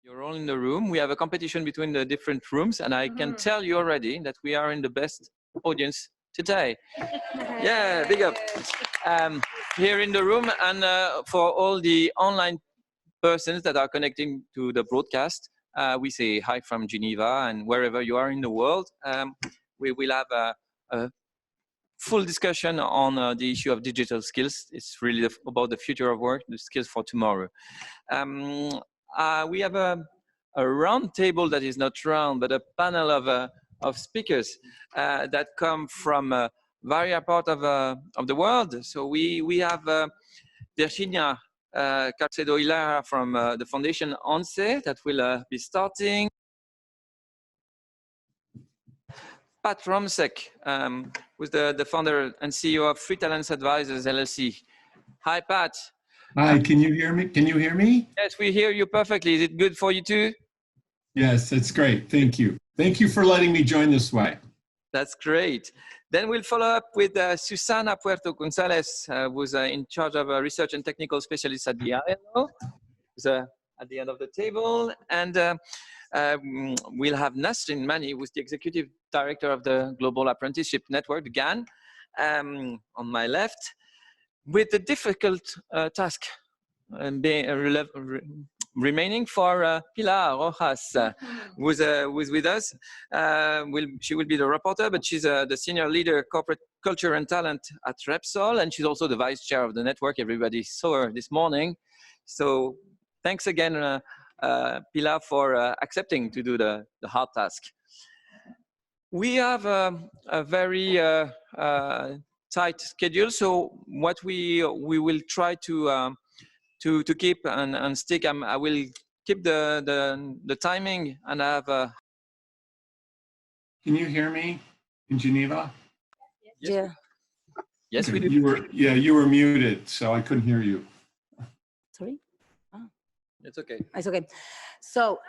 You're all in the room. We have a competition between the different rooms, and I can tell you already that we are in the best audience today. Yeah, big up. Here in the room, and for all the online persons that are connecting to the broadcast, we say hi from Geneva, and wherever you are in the world, we will have a full discussion on the issue of digital skills. It's really about the future of work, the skills for tomorrow. We have a round table that is not round, but a panel of speakers that come from various parts of the world. So we have Virginia Carcedo Illera from the Fundación that will be starting. Pat Romzek, who's the founder and CEO of Free Talents Advisors LLC. Hi, Pat. Hi, can you hear me? Can you hear me? Yes, we hear you perfectly. Is it good for you too? Yes, it's great. Thank you. Thank you for letting me join this way. That's great. Then we'll follow up with Susana Puerto Gonzalez, who's in charge of research and technical specialists at the ILO, who's at the end of the table. And we'll have Nasrin Mani, who's the executive director of the Global Apprenticeship Network, the GAN, on my left, with the difficult task remaining for Pilar Rojas, who's with us. She will be the rapporteur, but she's the senior leader, corporate culture and talent at Repsol, and she's also the vice chair of the network. Everybody saw her this morning. So thanks again, Pilar, for accepting to do the hard task. We have a very tight schedule, so what we will try to keep and stick. I will keep the timing and have. Can you hear me in Geneva? Yeah. Yes, okay. we do. You were muted, so I couldn't hear you. Sorry. Oh. It's okay. It's okay. So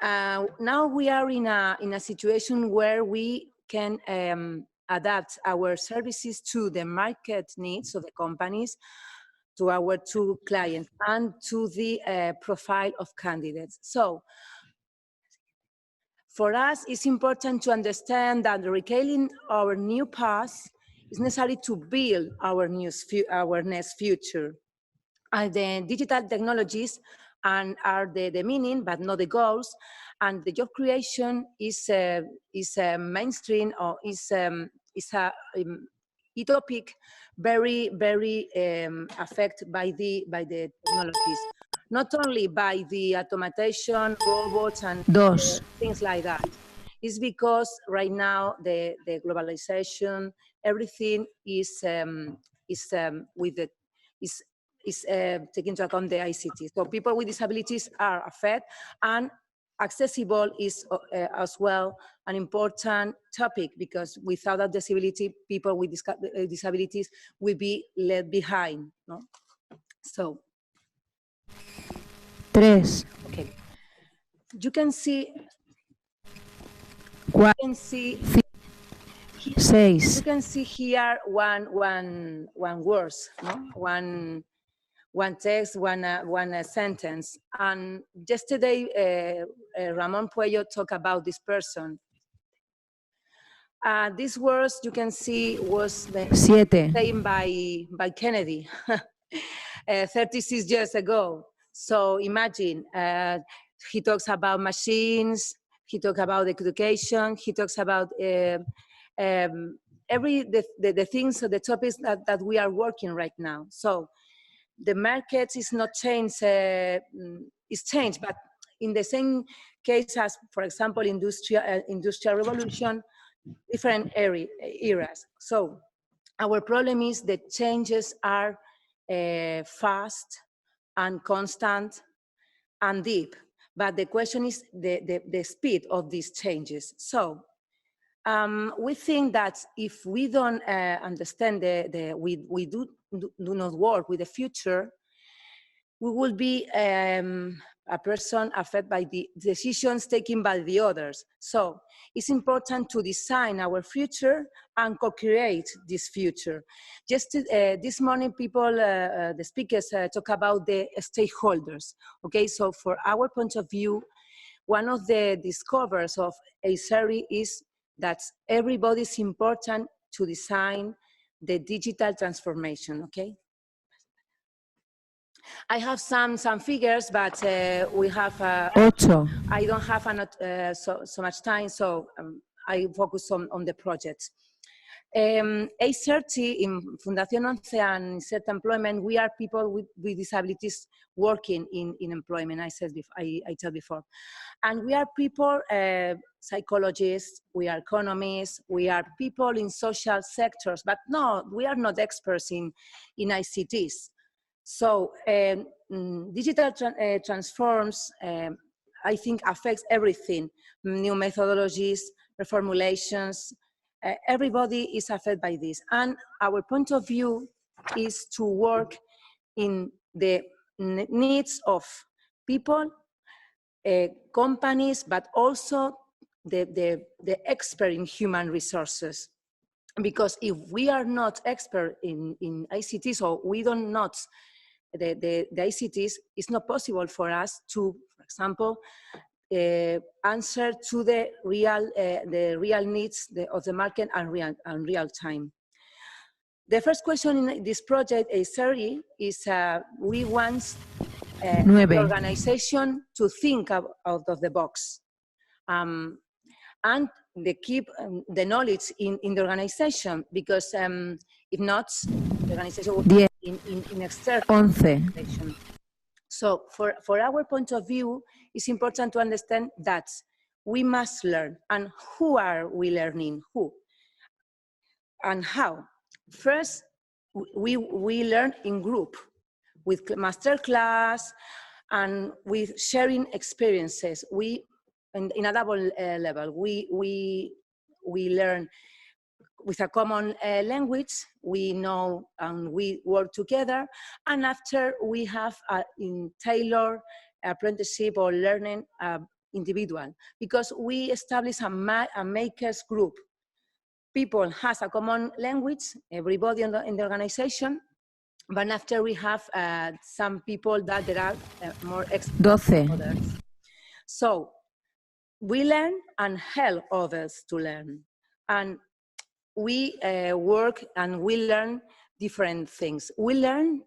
now we are in a situation where we can adapt our services to the market needs of the companies, to our two clients, and to the profile of candidates. So for us, it's important to understand that recalling our new path is necessary to build our next future. And the digital technologies are the meaning, but not the goals. And the job creation is a mainstream, or is a topic very affected by the technologies, not only by the automation, robots, and things like that. It's because right now the globalization, everything is taking into account the ICT. So people with disabilities are affected, and accessible is as well an important topic, because without accessibility, people with disabilities will be left behind. No? So, okay. You can see. You can see. You can see here one words, no? One text, one sentence. And yesterday, Ramon Puello talked about this person. These words, you can see, was said by Kennedy 36 years ago. So imagine, he talks about machines, he talks about education, he talks about the things, the topics that we are working right now. So the market is not changed, it's changed, but in the same case as, for example, industrial revolution, different eras. So our problem is that changes are fast and constant and deep, but the question is the speed of these changes. So we think that if we don't understand we do not work with the future, we will be a person affected by the decisions taken by the others. So it's important to design our future and co-create this future. Just this morning, the speakers talk about the stakeholders. Okay, so for our point of view, one of the discoveries of a series is that everybody is important to design the digital transformation, okay? I have some figures, but we have, I don't have so much time, so I focus on the project. A30 in Fundación and Inserta employment, we are people with disabilities working in employment, I said before. And we are people, psychologists, we are economists, we are people in social sectors, but no, we are not experts in ICTs. So digital transforms, I think, affects everything, new methodologies, reformulations, everybody is affected by this. And our point of view is to work in the needs of people, companies, but also the expert in human resources. Because if we are not expert in ICTs, or we don't know the ICTs, it's not possible for us to, for example, answer to the real needs of the market and real time. The first question in this project, A30, is we want the organization to think out of the box and they keep the knowledge in the organization, because if not, the organization will be in external organization. So for our point of view, it's important to understand that we must learn. And who are we learning? Who? And how? First, we learn in group, with master class and with sharing experiences. In a double level, we learn with a common language, we know and we work together, and after we have in tailored apprenticeship or learning individual, because we establish a makers group. People has a common language, everybody in the organization, but after we have some people that there are more experts than others. So we learn and help others to learn. And we work and we learn different things. We learn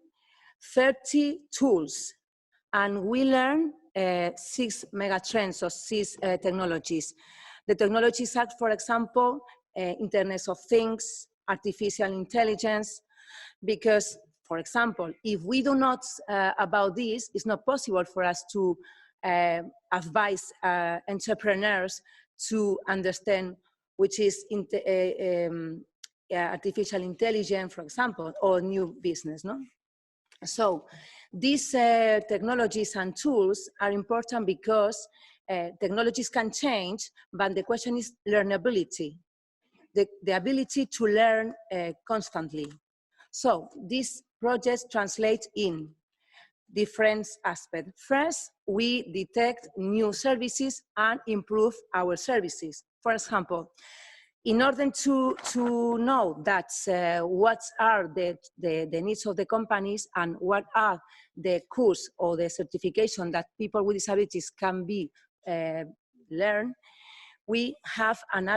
30 tools, and we learn 6 megatrends or 6 technologies. The technologies are, for example, Internet of Things, artificial intelligence, because, for example, if we do not about this, it's not possible for us to advise entrepreneurs to understand which is artificial intelligence, for example, or new business, no? So these technologies and tools are important because technologies can change, but the question is learnability, the ability to learn constantly. So these projects translate in different aspects. First, we detect new services and improve our services. For example, in order to know that what are the needs of the companies and what are the course or the certification that people with disabilities can be learn, we have an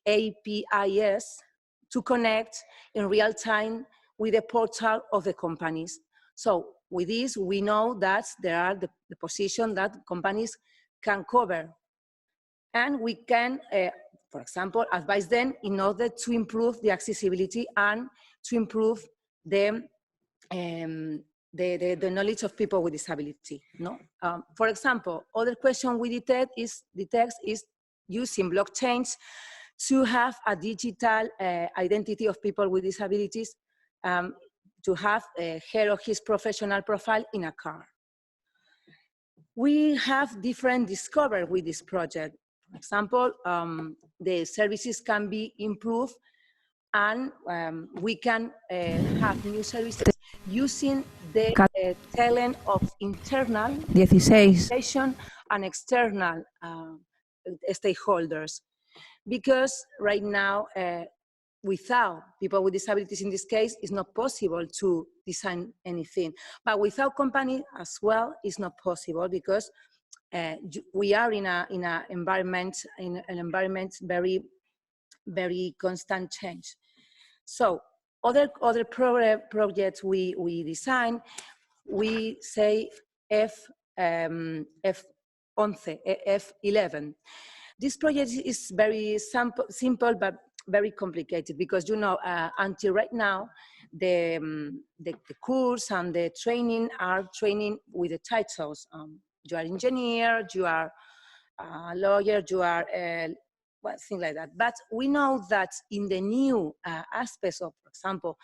APIs to connect in real time with the portal of the companies. So with this, we know that there are the position that companies can cover. And we can, for example, advise them in order to improve the accessibility and to improve the knowledge of people with disability. No? For example, other question we detect is using blockchains to have a digital identity of people with disabilities, to have her or his professional profile in a car. We have different discoveries with this project. For example, the services can be improved, and we can have new services using the talent of internal organization and external stakeholders. Because right now, without people with disabilities in this case, it's not possible to design anything. But without company as well, it's not possible, because we are in an environment very, very constant change. So other projects we design, we say F11. This project is very simple but very complicated, because until right now the course and the training are training with the titles. You are engineer, you are a lawyer, you are things like that. But we know that in the new aspects of, for example,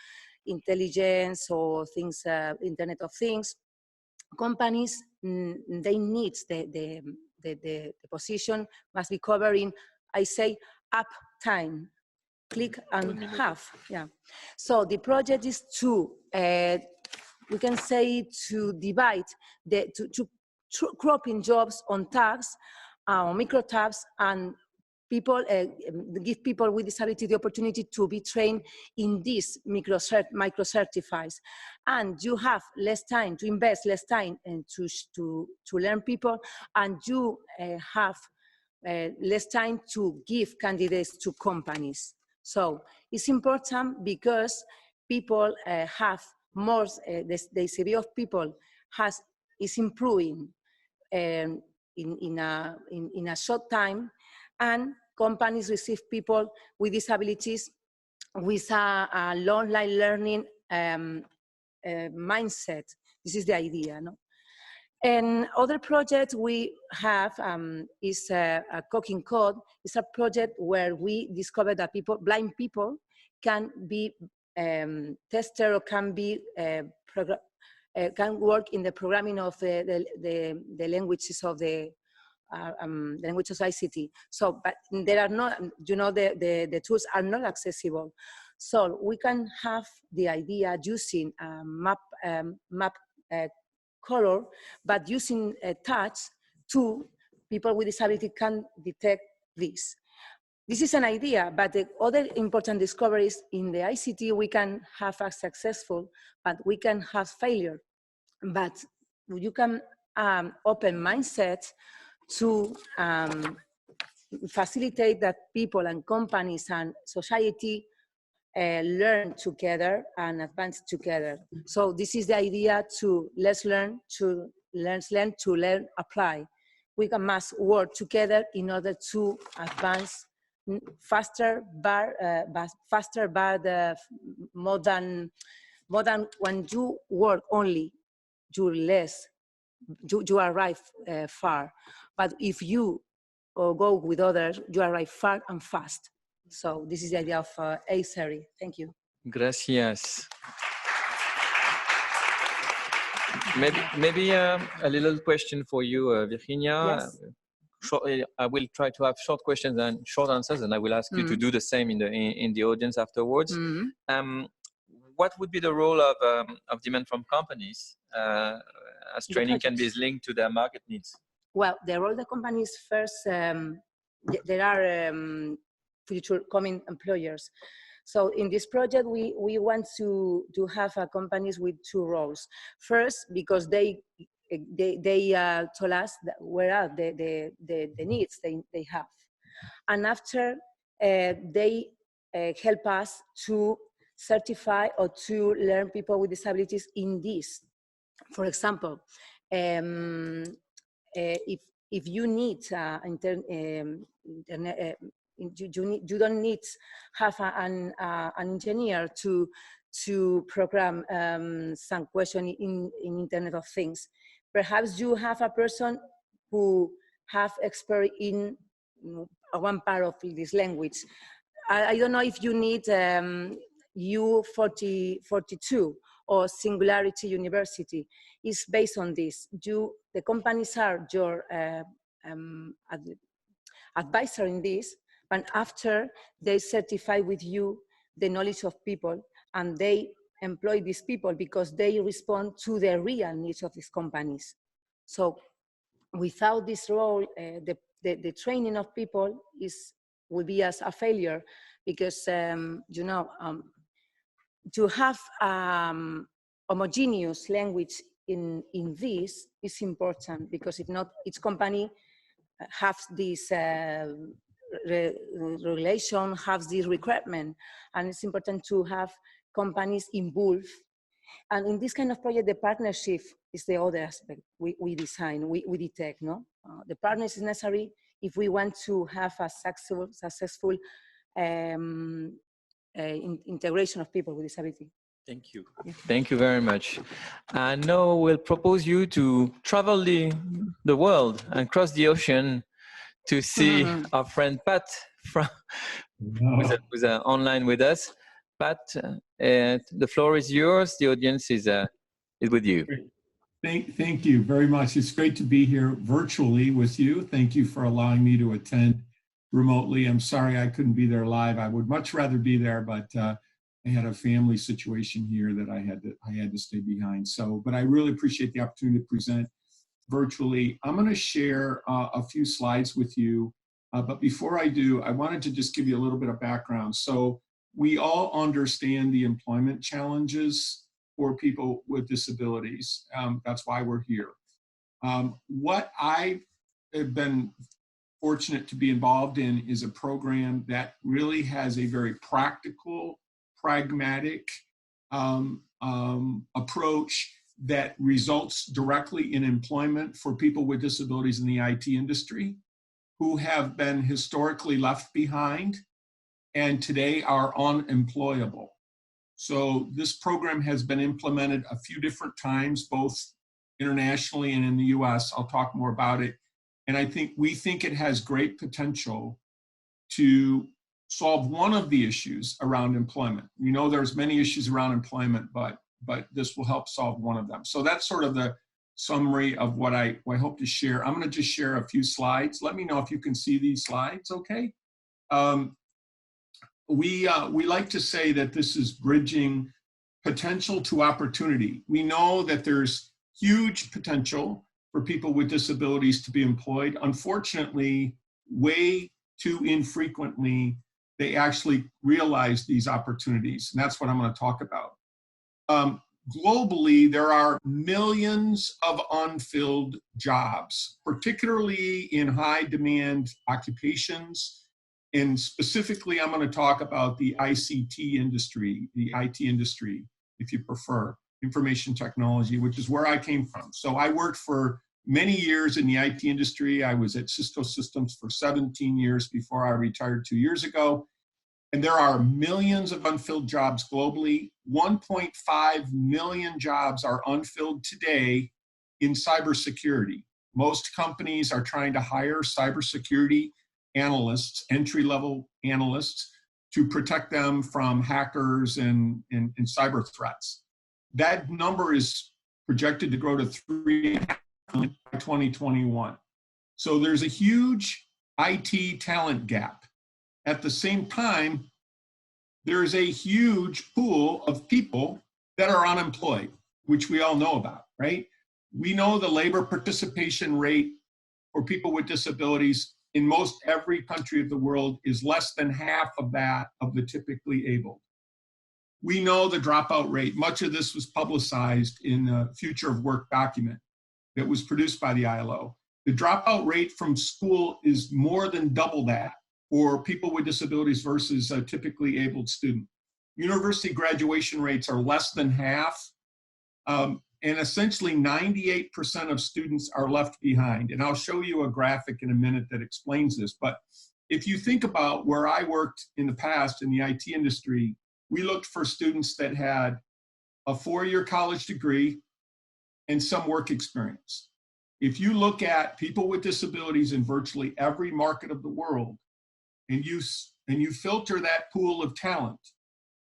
intelligence or things, Internet of Things, companies, they need the position must be covering, I say, up time, click and half. Yeah. So the project is to, we can say, to divide to grouping jobs on tags, on micro tabs, and people give people with disability the opportunity to be trained in these micro certifies, and you have less time to invest, less time and to learn people, and you have less time to give candidates to companies. So it's important because people have more, the CV of people is improving in a short time, and companies receive people with disabilities with a long life learning mindset. This is the idea, no? And other project we have is a Cooking Code. It's a project where we discover that blind people can be tester or can be can work in the programming of the languages of the language of ICT. So, but there are not, the tools are not accessible. So we can have the idea using map color, but using touch to people with disability can detect this. This is an idea, but the other important discovery is in the ICT we can have a successful, but we can have failure. But you can open mindset to facilitate that people and companies and society learn together and advance together. So this is the idea to let's learn, to learn, apply. We must work together in order to advance faster, but more than when you work only, you arrive far. But if you go with others, you arrive far and fast. So this is the idea of A-Series. Thank you. Gracias. Maybe a little question for you, Virginia. Yes. I will try to have short questions and short answers, and I will ask you to do the same in the audience afterwards. What would be the role of demand from companies as training can be linked to their market needs? Well, the role of the companies first, there are future coming employers. So in this project, we want to have companies with two roles. First, because they told us that where are the needs they have. And after, they help us to certify or to learn people with disabilities in this. For example, if you need you don't need have an engineer to program some question in Internet of Things. Perhaps you have a person who have expert in one part of this language. I don't know if you need U42 or Singularity University. It's based on this. The companies are your advisor in this, and after they certify with you the knowledge of people, and they employ these people because they respond to the real needs of these companies. So without this role, the training of people will be as a failure, because to have homogeneous language in this is important, because if not, each company has this regulation, has this requirement, and it's important to have companies involved. And in this kind of project, the partnership is the other aspect we design, we detect, no? The partnership is necessary if we want to have a successful integration of people with disability. Thank you. Thank you very much. And now we'll propose you to travel the world and cross the ocean to see our friend Pat from, who's online with us. Pat, the floor is yours. The audience is with you. Thank you very much. It's great to be here virtually with you. Thank you for allowing me to attend remotely. I'm sorry I couldn't be there live. I would much rather be there, but I had a family situation here that I had to stay behind. So, but I really appreciate the opportunity to present virtually. I'm going to share a few slides with you, but before I do, I wanted to just give you a little bit of background. So we all understand the employment challenges for people with disabilities. That's why we're here. What I have been fortunate to be involved in is a program that really has a very practical, pragmatic approach that results directly in employment for people with disabilities in the IT industry who have been historically left behind and today are unemployable. So this program has been implemented a few different times, both internationally and in the US. I'll talk more about it. And we think it has great potential to solve one of the issues around employment. We know there's many issues around employment, but this will help solve one of them. So that's sort of the summary of what I hope to share. I'm going to just share a few slides. Let me know if you can see these slides, okay? We like to say that this is bridging potential to opportunity. We know that there's huge potential for people with disabilities to be employed. Unfortunately, way too infrequently, they actually realize these opportunities, and that's what I'm going to talk about. Globally, there are millions of unfilled jobs, particularly in high demand occupations. And specifically, I'm going to talk about the ICT industry, the IT industry, if you prefer, information technology, which is where I came from. So I worked for many years in the IT industry. I was at Cisco Systems for 17 years before I retired 2 years ago. And there are millions of unfilled jobs globally. 1.5 million jobs are unfilled today in cybersecurity. Most companies are trying to hire cybersecurity analysts, entry-level analysts, to protect them from hackers and cyber threats. That number is projected to grow to 3.5 million by 2021. So there's a huge IT talent gap. At the same time, there's a huge pool of people that are unemployed, which we all know about, right? We know the labor participation rate for people with disabilities in most every country of the world is less than half of that of the typically able. We know the dropout rate. Much of this was publicized in the Future of Work document that was produced by the ILO. The dropout rate from school is more than double that for people with disabilities versus a typically abled student. University graduation rates are less than half, and essentially 98% of students are left behind. And I'll show you a graphic in a minute that explains this. But if you think about where I worked in the past in the IT industry, we looked for students that had a 4-year college degree and some work experience. If you look at people with disabilities in virtually every market of the world, and you filter that pool of talent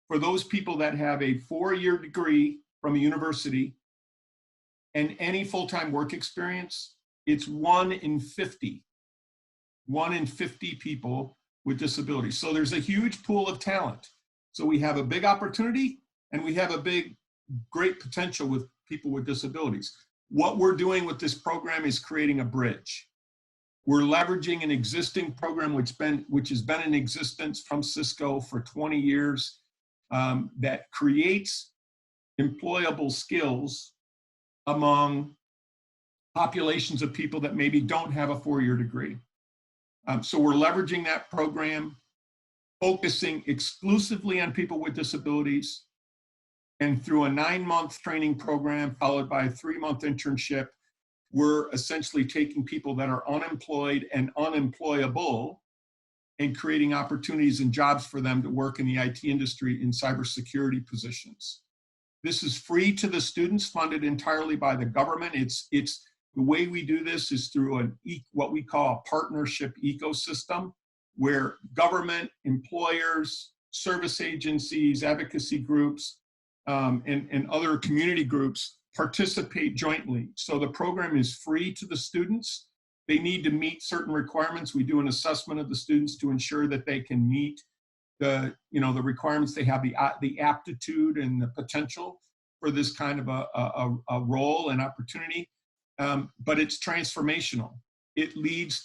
for those people that have a 4-year degree from a university and any full-time work experience, it's 1 in 50. 1 in 50 people with disabilities. So there's a huge pool of talent. So we have a big opportunity and we have a great potential with people with disabilities. What we're doing with this program is creating a bridge. We're leveraging an existing program which has been in existence from Cisco for 20 years that creates employable skills among populations of people that maybe don't have a 4-year degree. So we're leveraging that program, focusing exclusively on people with disabilities, and through a 9-month training program followed by a 3-month internship, we're essentially taking people that are unemployed and unemployable and creating opportunities and jobs for them to work in the IT industry in cybersecurity positions. This is free to the students, funded entirely by the government. The way we do this is through what we call a partnership ecosystem, where government, employers, service agencies, advocacy groups, and other community groups participate jointly. So the program is free to the students. They need to meet certain requirements. We do an assessment of the students to ensure that they can meet the requirements. They have the aptitude and the potential for this kind of a role and opportunity. But it's transformational. It leads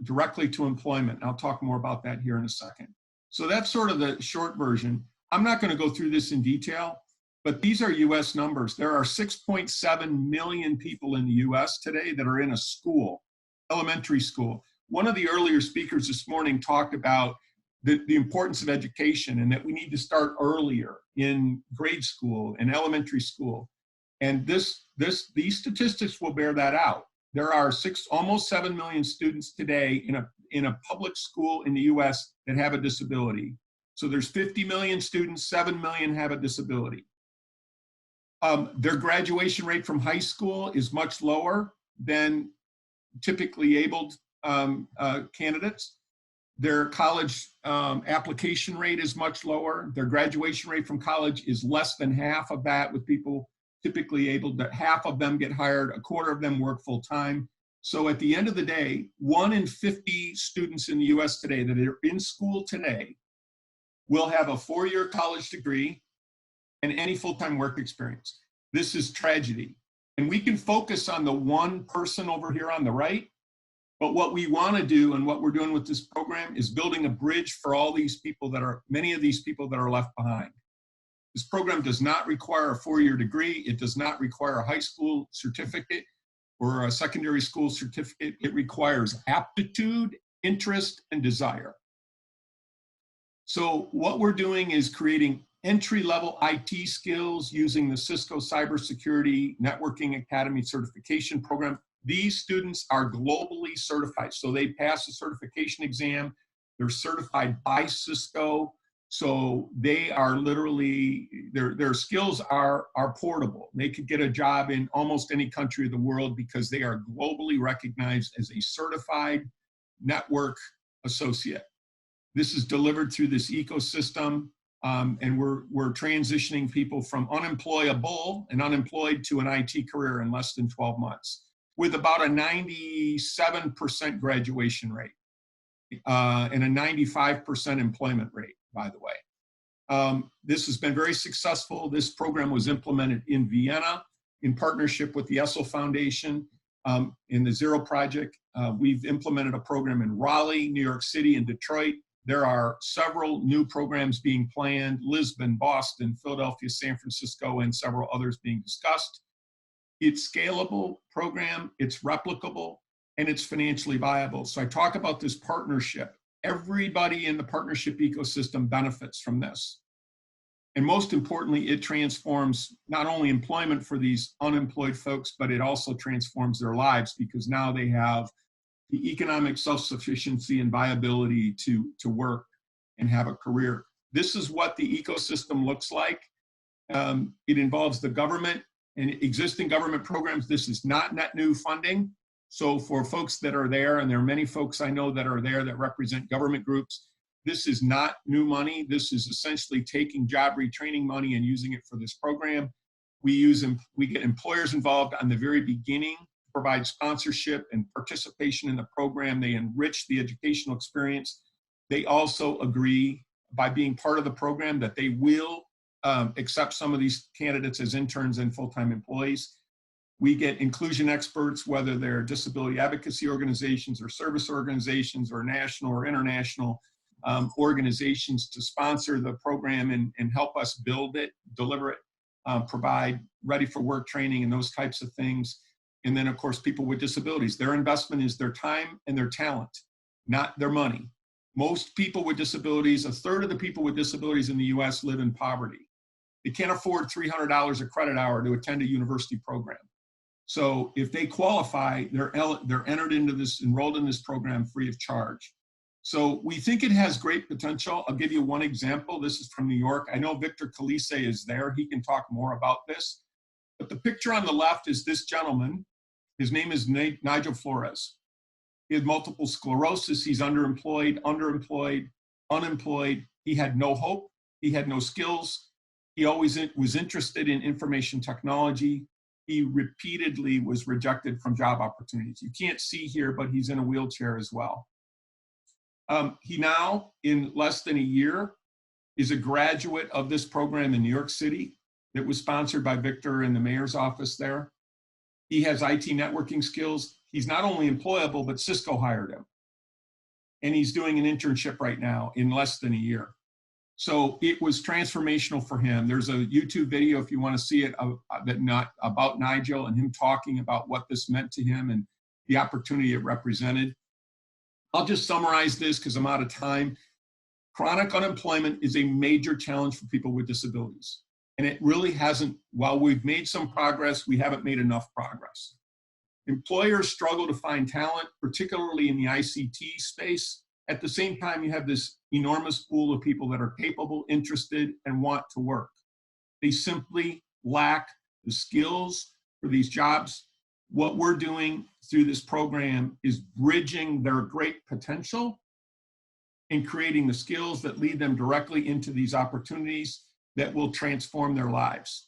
directly to employment. And I'll talk more about that here in a second. So that's sort of the short version. I'm not going to go through this in detail, but these are US numbers. There are 6.7 million people in the US today that are in a school, elementary school. One of the earlier speakers this morning talked about the importance of education and that we need to start earlier in grade school and elementary school. And these statistics will bear that out. There are almost 7 million students today in a public school in the US that have a disability. So there's 50 million students, 7 million have a disability. Their graduation rate from high school is much lower than typically abled candidates. Their college application rate is much lower. Their graduation rate from college is less than half of that, with people typically able to, half of them get hired, a quarter of them work full time. So at the end of the day, 1 in 50 students in the US today that are in school today will have a 4-year college degree and any full-time work experience. This is tragedy. And we can focus on the one person over here on the right, but what we want to do and what we're doing with this program is building a bridge for all these people many of these people that are left behind. This program does not require a 4-year degree. It does not require a high school certificate or a secondary school certificate. It requires aptitude, interest, and desire. So what we're doing is creating entry-level IT skills using the Cisco Cybersecurity Networking Academy certification program. These students are globally certified. So they pass the certification exam. They're certified by Cisco. So they are literally, their skills are portable. They could get a job in almost any country of the world because they are globally recognized as a certified network associate. This is delivered through this ecosystem, and we're transitioning people from unemployable and unemployed to an IT career in less than 12 months, with about a 97% graduation rate and a 95% employment rate, by the way. This has been very successful. This program was implemented in Vienna in partnership with the Essel Foundation in the Zero Project. We've implemented a program in Raleigh, New York City, and Detroit. There are several new programs being planned: Lisbon, Boston, Philadelphia, San Francisco, and several others being discussed. It's scalable program, it's replicable, and it's financially viable. So I talk about this partnership. Everybody in the partnership ecosystem benefits from this. And most importantly, it transforms not only employment for these unemployed folks, but it also transforms their lives, because now they have the economic self-sufficiency and viability to work and have a career. This is what the ecosystem looks like. It involves the government and existing government programs. This is not net new funding. So for folks that are there, and there are many folks I know that are there that represent government groups, this is not new money. This is essentially taking job retraining money and using it for this program. We get employers involved on the very beginning, provide sponsorship and participation in the program. They enrich the educational experience. They also agree, by being part of the program, that they will accept some of these candidates as interns and full-time employees. We get inclusion experts, whether they're disability advocacy organizations or service organizations or national or international organizations, to sponsor the program and help us build it, deliver it. provide ready for work training and those types of things. And then of course, people with disabilities, their investment is their time and their talent, not their money. Most people with disabilities, a third of the people with disabilities in the US live in poverty. They can't afford $300 a credit hour to attend a university program. So if they qualify, they're entered into this, enrolled in this program free of charge. So we think it has great potential. I'll give you one example. This is from New York. I know Victor Calise is there. He can talk more about this. But the picture on the left is this gentleman. His name is Nigel Flores. He had multiple sclerosis. He's underemployed, unemployed. He had no hope. He had no skills. He always was interested in information technology. He repeatedly was rejected from job opportunities. You can't see here, but he's in a wheelchair as well. He now, in less than a year, is a graduate of this program in New York City that was sponsored by Victor in the mayor's office there. He has IT networking skills. He's not only employable, but Cisco hired him. And he's doing an internship right now in less than a year. So it was transformational for him. There's a YouTube video, if you want to see it, about Nigel and him talking about what this meant to him and the opportunity it represented. I'll just summarize this because I'm out of time. Chronic unemployment is a major challenge for people with disabilities. And it really hasn't, while we've made some progress, we haven't made enough progress. Employers struggle to find talent, particularly in the ICT space. At the same time, you have this enormous pool of people that are capable, interested, and want to work. They simply lack the skills for these jobs. What we're doing through this program is bridging their great potential and creating the skills that lead them directly into these opportunities that will transform their lives.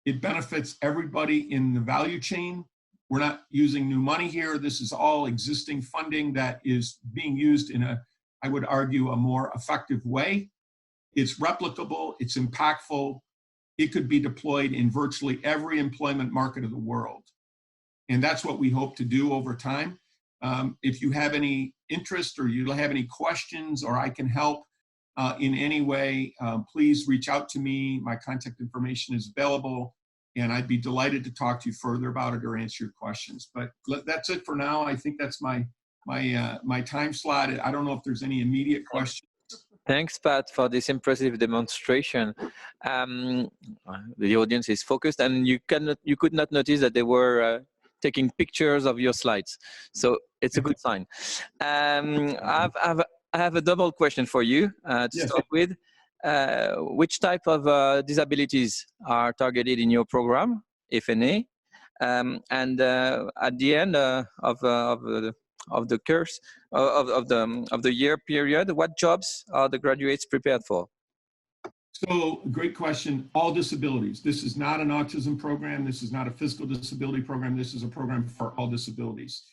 It benefits everybody in the value chain. We're not using new money here. This is all existing funding that is being used in a, I would argue, a more effective way. It's replicable, it's impactful. It could be deployed in virtually every employment market of the world. And that's what we hope to do over time. If you have any interest or you have any questions or I can help in any way, please reach out to me. My contact information is available and I'd be delighted to talk to you further about it or answer your questions. But that's it for now. I think that's my time slot. I don't know if there's any immediate questions. Thanks, Pat, for this impressive demonstration. The audience is focused, and you could not notice that they were taking pictures of your slides. So it's a good sign. I have a double question for you to start with. Which type of disabilities are targeted in your program, if any? And at the end of the course of the year period, what jobs are the graduates prepared for? So, great question. All disabilities. This is not an autism program. This is not a physical disability program. This is a program for all disabilities.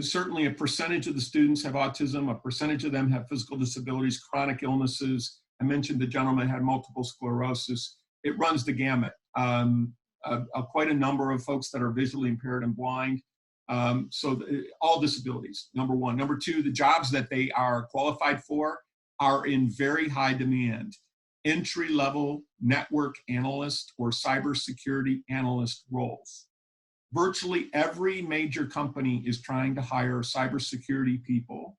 Certainly a percentage of the students have autism, a percentage of them have physical disabilities, chronic illnesses. I mentioned the gentleman had multiple sclerosis. It runs the gamut. Quite a number of folks that are visually impaired and blind. All disabilities, number one. Number two, the jobs that they are qualified for are in very high demand. Entry-level network analyst or cybersecurity analyst roles. Virtually every major company is trying to hire cybersecurity people.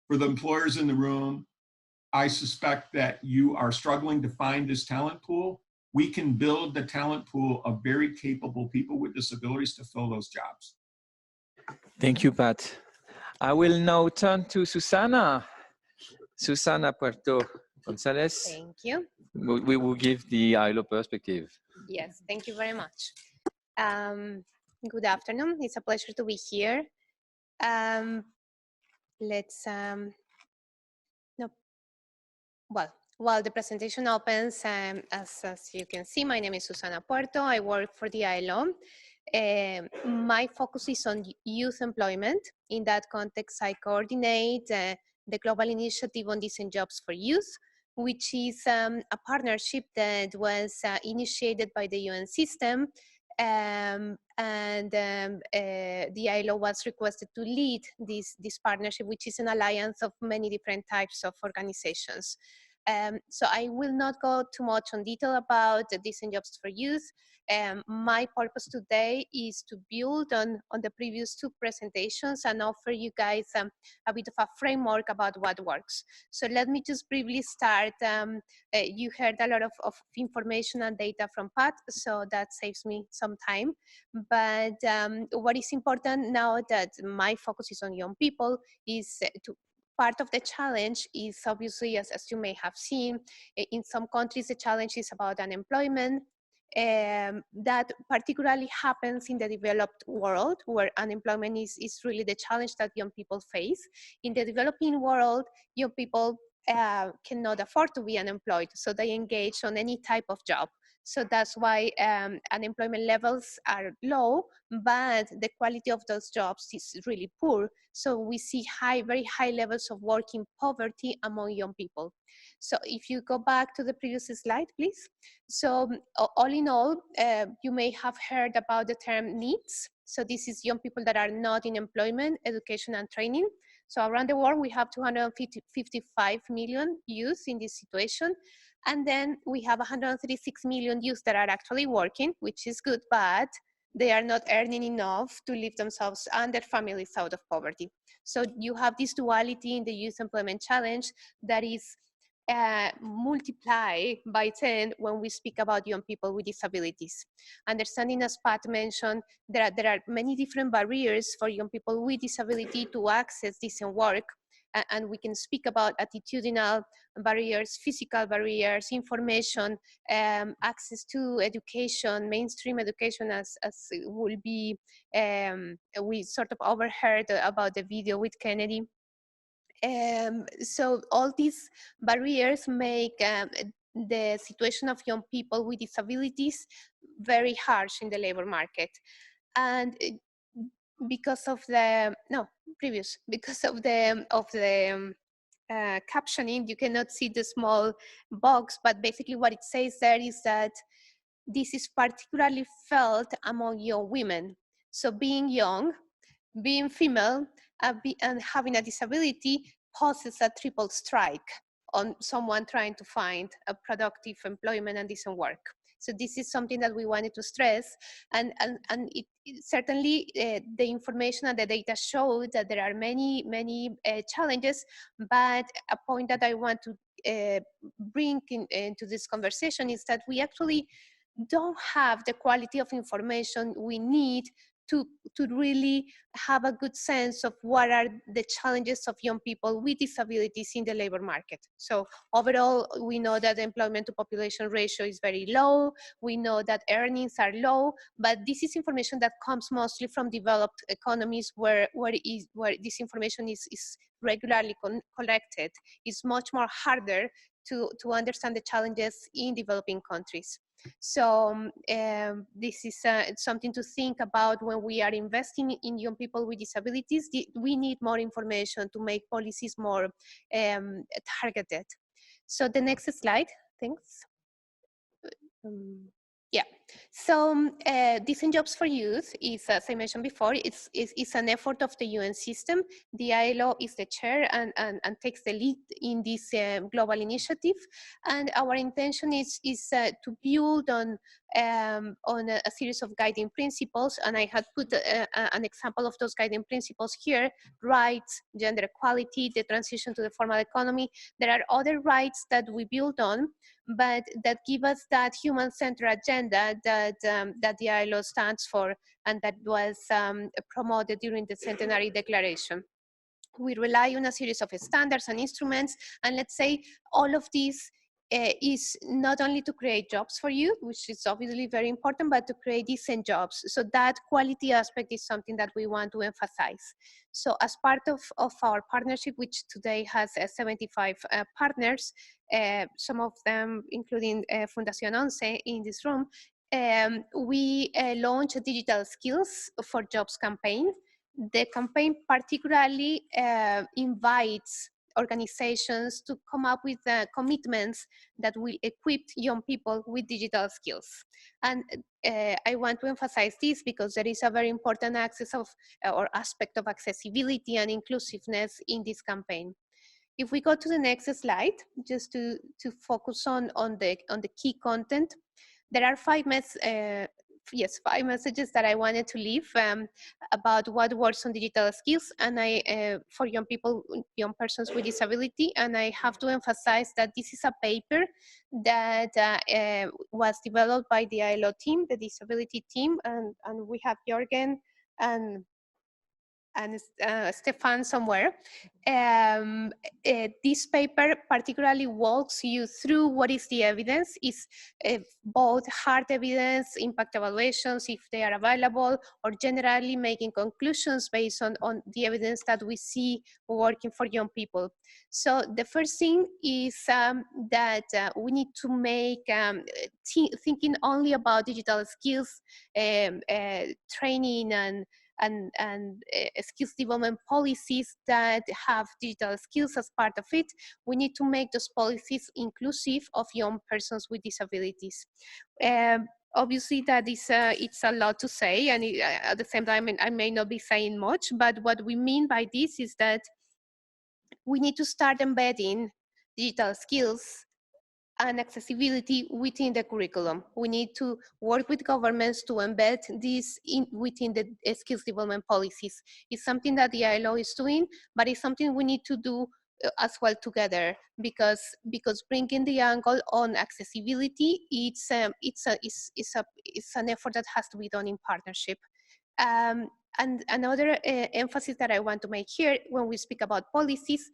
For the employers in the room, I suspect that you are struggling to find this talent pool. We can build the talent pool of very capable people with disabilities to fill those jobs. Thank you, Pat. I will now turn to Susana. Susana Puerto Gonzalez. Thank you. We will give the ILO perspective. Yes, thank you very much. Good afternoon. It's a pleasure to be here. While the presentation opens, as you can see, my name is Susana Puerto. I work for the ILO. My focus is on youth employment. In that context, I coordinate the Global Initiative on Decent Jobs for Youth, which is a partnership that was initiated by the UN system, and the ILO was requested to lead this partnership, which is an alliance of many different types of organizations. So I will not go too much on detail about the decent jobs for youth. My purpose today is to build on the previous two presentations and offer you guys a bit of a framework about what works. So let me just briefly start. You heard a lot of information and data from Pat, so that saves me some time. But what is important now that my focus is on young people is to part of the challenge is obviously, as you may have seen, in some countries, the challenge is about unemployment. That particularly happens in the developed world, where unemployment is really the challenge that young people face. In the developing world, young people cannot afford to be unemployed, so they engage on any type of job. So that's why unemployment levels are low, but the quality of those jobs is really poor. So we see very high levels of working poverty among young people. So if you go back to the previous slide, please. So all in all, you may have heard about the term needs. So this is young people that are not in employment, education, and training. So around the world, we have 255 million youth in this situation. And then we have 136 million youth that are actually working, which is good, but they are not earning enough to lift themselves and their families out of poverty. So you have this duality in the youth employment challenge that is multiply by 10 when we speak about young people with disabilities. Understanding, as Pat mentioned, there are many different barriers for young people with disability to access decent work. And we can speak about attitudinal barriers, physical barriers, information, access to education, mainstream education, as will be, we sort of overheard about the video with Kennedy. So all these barriers make the situation of young people with disabilities very harsh in the labor market. And because of the captioning, you cannot see the small box, but basically what it says there is that this is particularly felt among young women. So being young, being female, and having a disability poses a triple strike on someone trying to find a productive employment and decent work. So this is something that we wanted to stress, and it certainly the information and the data show that there are many challenges, but a point that I want to bring into this conversation is that we actually don't have the quality of information we need to really have a good sense of what are the challenges of young people with disabilities in the labor market. So overall, we know that the employment to population ratio is very low. We know that earnings are low, but this is information that comes mostly from developed economies where this information is regularly collected. It's much more harder to understand the challenges in developing countries. So this is something to think about when we are investing in young people with disabilities. We need more information to make policies more targeted. So the next slide, thanks. Yeah, so decent jobs for youth is, as I mentioned before, it's an effort of the UN system. The ILO is the chair and takes the lead in this global initiative. And our intention is to build on a series of guiding principles. And I had put an example of those guiding principles here: rights, gender equality, the transition to the formal economy. There are other rights that we build on, but that give us that human-centered agenda that the ILO stands for and that was promoted during the Centenary Declaration. We rely on a series of standards and instruments, and let's say all of these is not only to create jobs for you, which is obviously very important, but to create decent jobs. So that quality aspect is something that we want to emphasize. So as part of our partnership, which today has 75 partners, some of them including Fundación 11 in this room, we launched a digital skills for jobs campaign. The campaign particularly invites organizations to come up with commitments that will equip young people with digital skills. And I want to emphasize this because there is a very important access of or aspect of accessibility and inclusiveness in this campaign. If we go to the next slide, just to focus on the key content, there are five messages that I wanted to leave about what works on digital skills and for young people, young persons with disability. And I have to emphasize that this is a paper that was developed by the ILO team, the disability team, and we have Jorgen and Stefan somewhere. This paper particularly walks you through what is the evidence, is both hard evidence, impact evaluations, if they are available, or generally making conclusions based on the evidence that we see working for young people. So the first thing is that we need to make thinking only about digital skills, training and skills development policies that have digital skills as part of it. We need to make those policies inclusive of young persons with disabilities. Obviously that is it's a lot to say, and at the same time I may not be saying much, but what we mean by this is that we need to start embedding digital skills and accessibility within the curriculum. We need to work with governments to embed this within the skills development policies. It's something that the ILO is doing, but it's something we need to do as well together, because bringing the angle on accessibility, it's an effort that has to be done in partnership. And another emphasis that I want to make here when we speak about policies,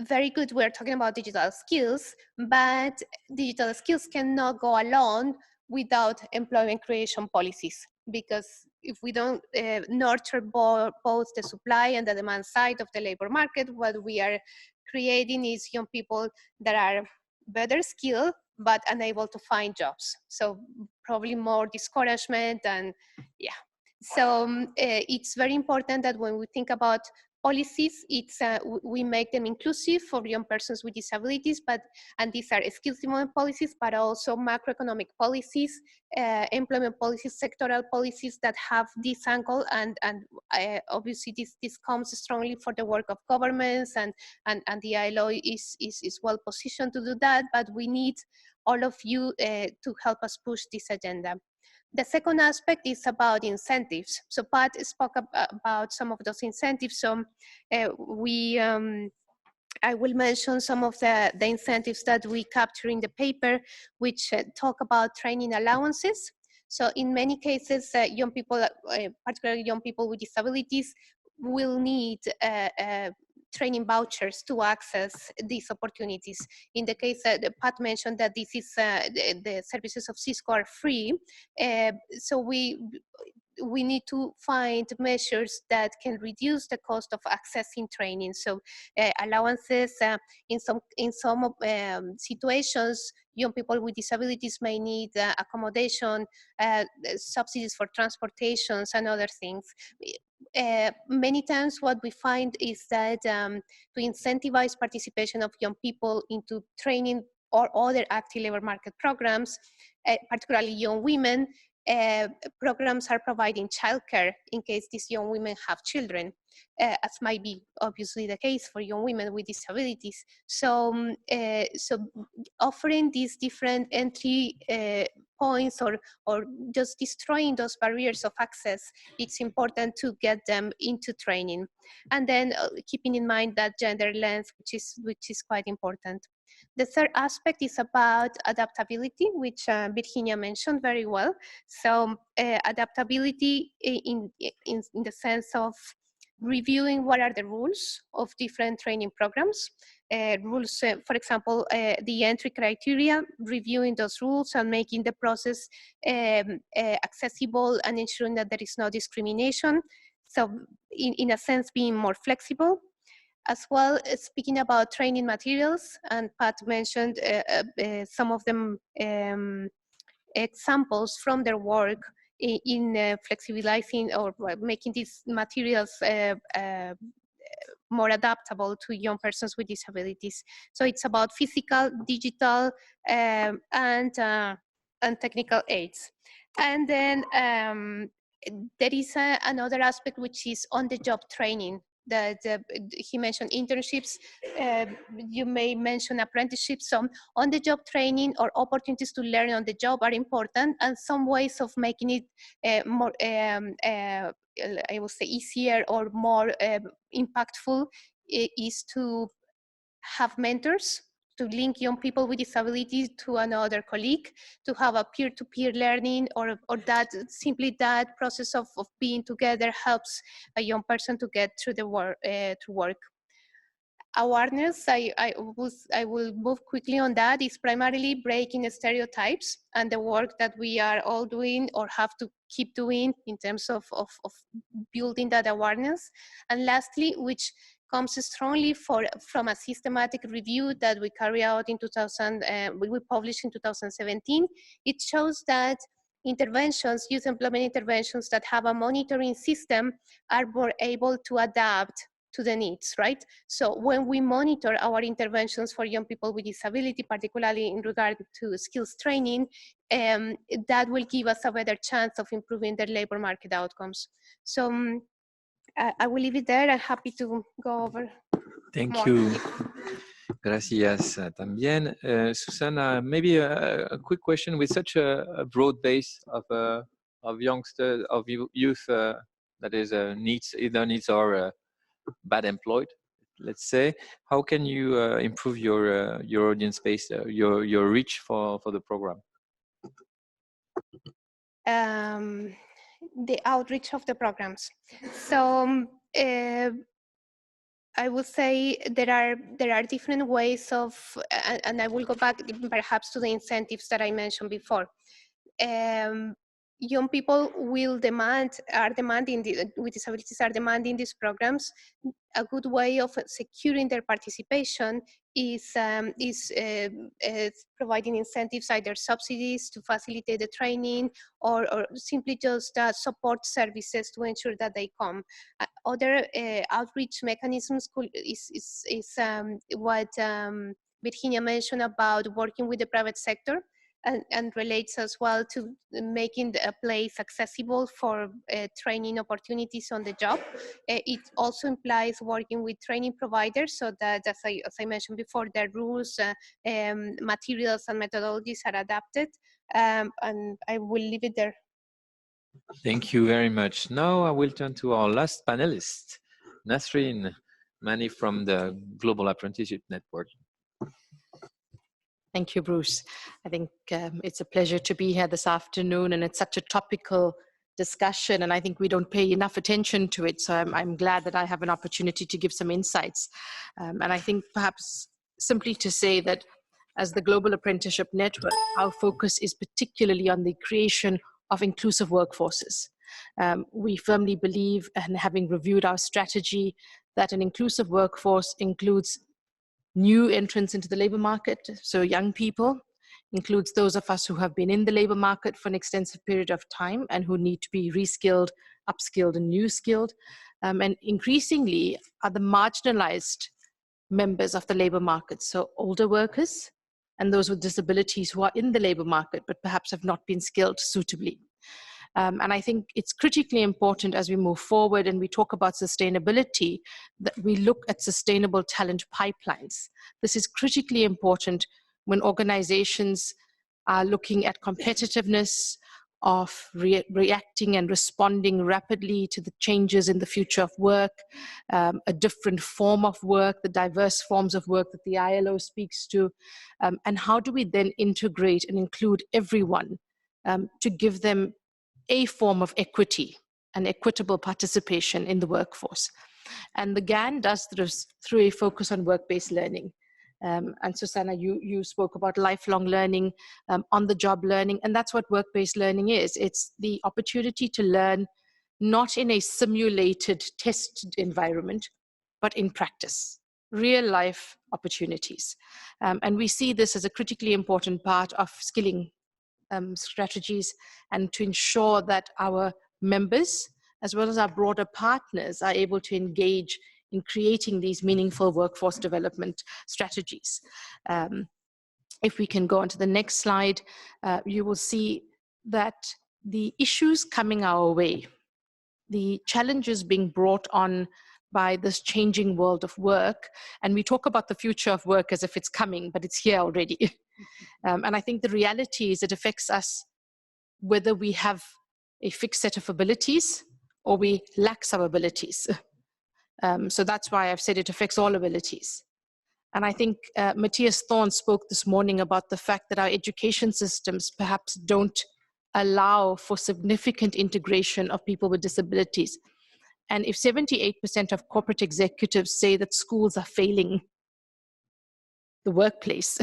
very good, we're talking about digital skills, but digital skills cannot go alone without employment creation policies, because if we don't nurture both the supply and the demand side of the labor market, what we are creating is young people that are better skilled but unable to find jobs. So probably more discouragement, and yeah. So it's very important that when we think about policies, we make them inclusive for young persons with disabilities, and these are skills development policies, but also macroeconomic policies, employment policies, sectoral policies that have this angle, and obviously this comes strongly for the work of governments, and the ILO is well positioned to do that, but we need all of you to help us push this agenda. The second aspect is about incentives. So Pat spoke about some of those incentives. So I will mention some of the incentives that we capture in the paper, which talk about training allowances. So in many cases, young people, particularly young people with disabilities, will need training vouchers to access these opportunities. In the case that Pat mentioned that this is the services of Cisco are free, so we need to find measures that can reduce the cost of accessing training. So allowances in some situations, young people with disabilities may need accommodation, subsidies for transportations, and other things. Many times what we find is that to incentivize participation of young people into training or other active labor market programs, particularly young women, programs are providing childcare in case these young women have children, as might be obviously the case for young women with disabilities. So, so offering these different entry points, or just destroying those barriers of access, it's important to get them into training. And then keeping in mind that gender lens, which is quite important. The third aspect is about adaptability, which Virginia mentioned very well. So adaptability in the sense of reviewing what are the rules of different training programs. Rules, for example, the entry criteria, reviewing those rules and making the process accessible and ensuring that there is no discrimination. So in a sense, being more flexible. As well as speaking about training materials, and Pat mentioned some of them examples from their work in flexibilizing or making these materials more adaptable to young persons with disabilities. So it's about physical, digital, and technical aids. And then there is another aspect, which is on-the-job training that he mentioned internships. You may mention apprenticeships. Some on-the-job training or opportunities to learn on the job are important, and some ways of making it more, I would say, easier or more impactful is to have mentors, to link young people with disabilities to another colleague, to have a peer-to-peer learning, or that simply that process of being together helps a young person to get through the work. Awareness, I will move quickly on that, is primarily breaking stereotypes and the work that we are all doing or have to keep doing in terms of building that awareness. And lastly, which comes strongly from a systematic review that we carry out in we published in 2017. It shows that interventions, youth employment interventions that have a monitoring system are more able to adapt to the needs, right? So when we monitor our interventions for young people with disability, particularly in regard to skills training, that will give us a better chance of improving their labor market outcomes. So I will leave it there. I'm happy to go over. Thank you. Gracias también. Susana, maybe a quick question with such a broad base of youngsters, of youth that is either needs or bad employed, let's say. How can you improve your audience base, your reach for the program? The outreach of the programs. So I would say there are different ways of, and I will go back perhaps to the incentives that I mentioned before. Young people with disabilities are demanding these programs. A good way of securing their participation is providing incentives, either subsidies to facilitate the training, or simply just support services to ensure that they come. Other outreach mechanisms is what Virginia mentioned about working with the private sector. And relates as well to making a place accessible for training opportunities on the job. It also implies working with training providers so that, as I mentioned before, the rules, materials and methodologies are adapted. And I will leave it there. Thank you very much. Now I will turn to our last panelist, Nasreen Mani from the Global Apprenticeship Network. Thank you, Bruce. I think it's a pleasure to be here this afternoon, and it's such a topical discussion, and I think we don't pay enough attention to it. So I'm glad that I have an opportunity to give some insights. And I think perhaps simply to say that as the Global Apprenticeship Network, our focus is particularly on the creation of inclusive workforces. We firmly believe, and having reviewed our strategy, that an inclusive workforce includes new entrants into the labor market, so young people, includes those of us who have been in the labor market for an extensive period of time and who need to be reskilled, upskilled, and new skilled, and increasingly are the marginalized members of the labor market, so older workers and those with disabilities who are in the labor market but perhaps have not been skilled suitably. And I think it's critically important as we move forward and we talk about sustainability that we look at sustainable talent pipelines. This is critically important when organizations are looking at competitiveness, of reacting and responding rapidly to the changes in the future of work, a different form of work, the diverse forms of work that the ILO speaks to, and how do we then integrate and include everyone to give them a form of equity and equitable participation in the workforce. And the GAN does this through a focus on work-based learning. And Susana, you spoke about lifelong learning, on-the-job learning, and that's what work-based learning is. It's the opportunity to learn not in a simulated test environment, but in practice, real-life opportunities. And we see this as a critically important part of skilling strategies, and to ensure that our members, as well as our broader partners, are able to engage in creating these meaningful workforce development strategies. If we can go on to the next slide, you will see that the issues coming our way, the challenges being brought on by this changing world of work. And we talk about the future of work as if it's coming, but it's here already. And I think the reality is it affects us whether we have a fixed set of abilities or we lack some abilities. So that's why I've said it affects all abilities. And I think Matthias Thorn spoke this morning about the fact that our education systems perhaps don't allow for significant integration of people with disabilities. And if 78% of corporate executives say that schools are failing the workplace,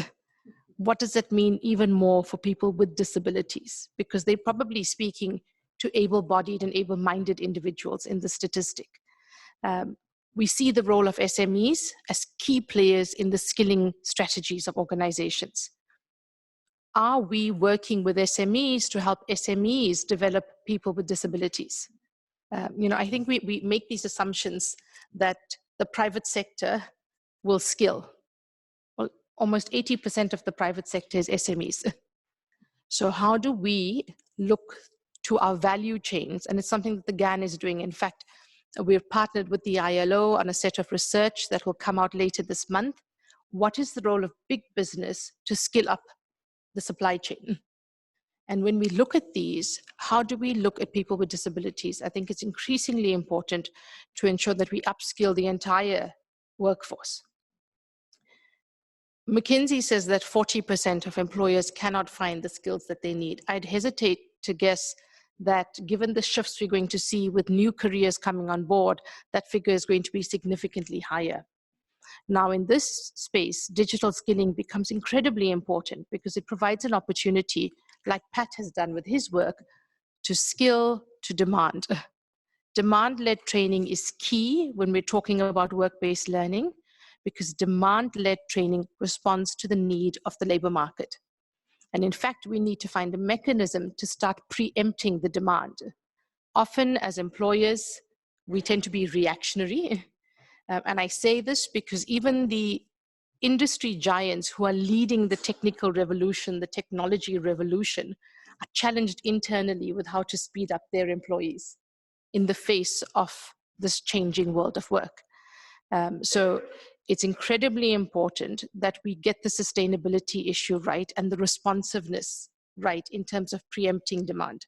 what does that mean even more for people with disabilities? Because they're probably speaking to able-bodied and able-minded individuals in the statistic. We see the role of SMEs as key players in the skilling strategies of organizations. Are we working with SMEs to help SMEs develop people with disabilities? I think we make these assumptions that the private sector will skill. Well, almost 80% of the private sector is SMEs. So how do we look to our value chains? And it's something that the GAN is doing. In fact, we've partnered with the ILO on a set of research that will come out later this month. What is the role of big business to skill up the supply chain? And when we look at these, how do we look at people with disabilities? I think it's increasingly important to ensure that we upskill the entire workforce. McKinsey says that 40% of employers cannot find the skills that they need. I'd hesitate to guess that given the shifts we're going to see with new careers coming on board, that figure is going to be significantly higher. Now in this space, digital skilling becomes incredibly important because it provides an opportunity, like Pat has done with his work, to skill to demand. Demand-led training is key when we're talking about work-based learning, because demand-led training responds to the need of the labor market. And in fact, we need to find a mechanism to start preempting the demand. Often as employers, we tend to be reactionary. And I say this because even the industry giants who are leading the technical revolution, the technology revolution, are challenged internally with how to speed up their employees in the face of this changing world of work. So it's incredibly important that we get the sustainability issue right and the responsiveness right in terms of preempting demand.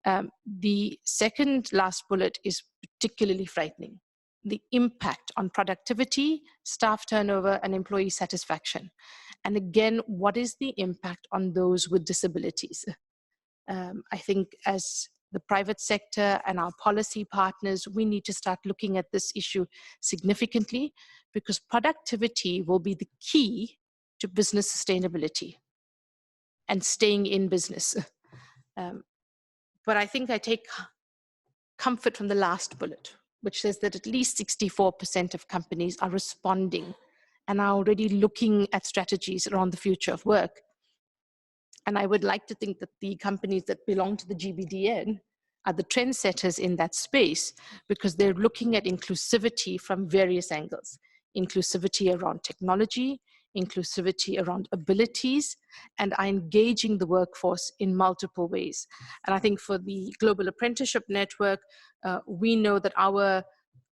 The second last bullet is particularly frightening: the impact on productivity, staff turnover, and employee satisfaction. And again, what is the impact on those with disabilities? I think as the private sector and our policy partners, we need to start looking at this issue significantly, because productivity will be the key to business sustainability and staying in business. But I think I take comfort from the last bullet, which says that at least 64% of companies are responding and are already looking at strategies around the future of work. And I would like to think that the companies that belong to the GBDN are the trendsetters in that space, because they're looking at inclusivity from various angles. Inclusivity around technology, inclusivity around abilities, and are engaging the workforce in multiple ways. And I think for the Global Apprenticeship Network, we know that our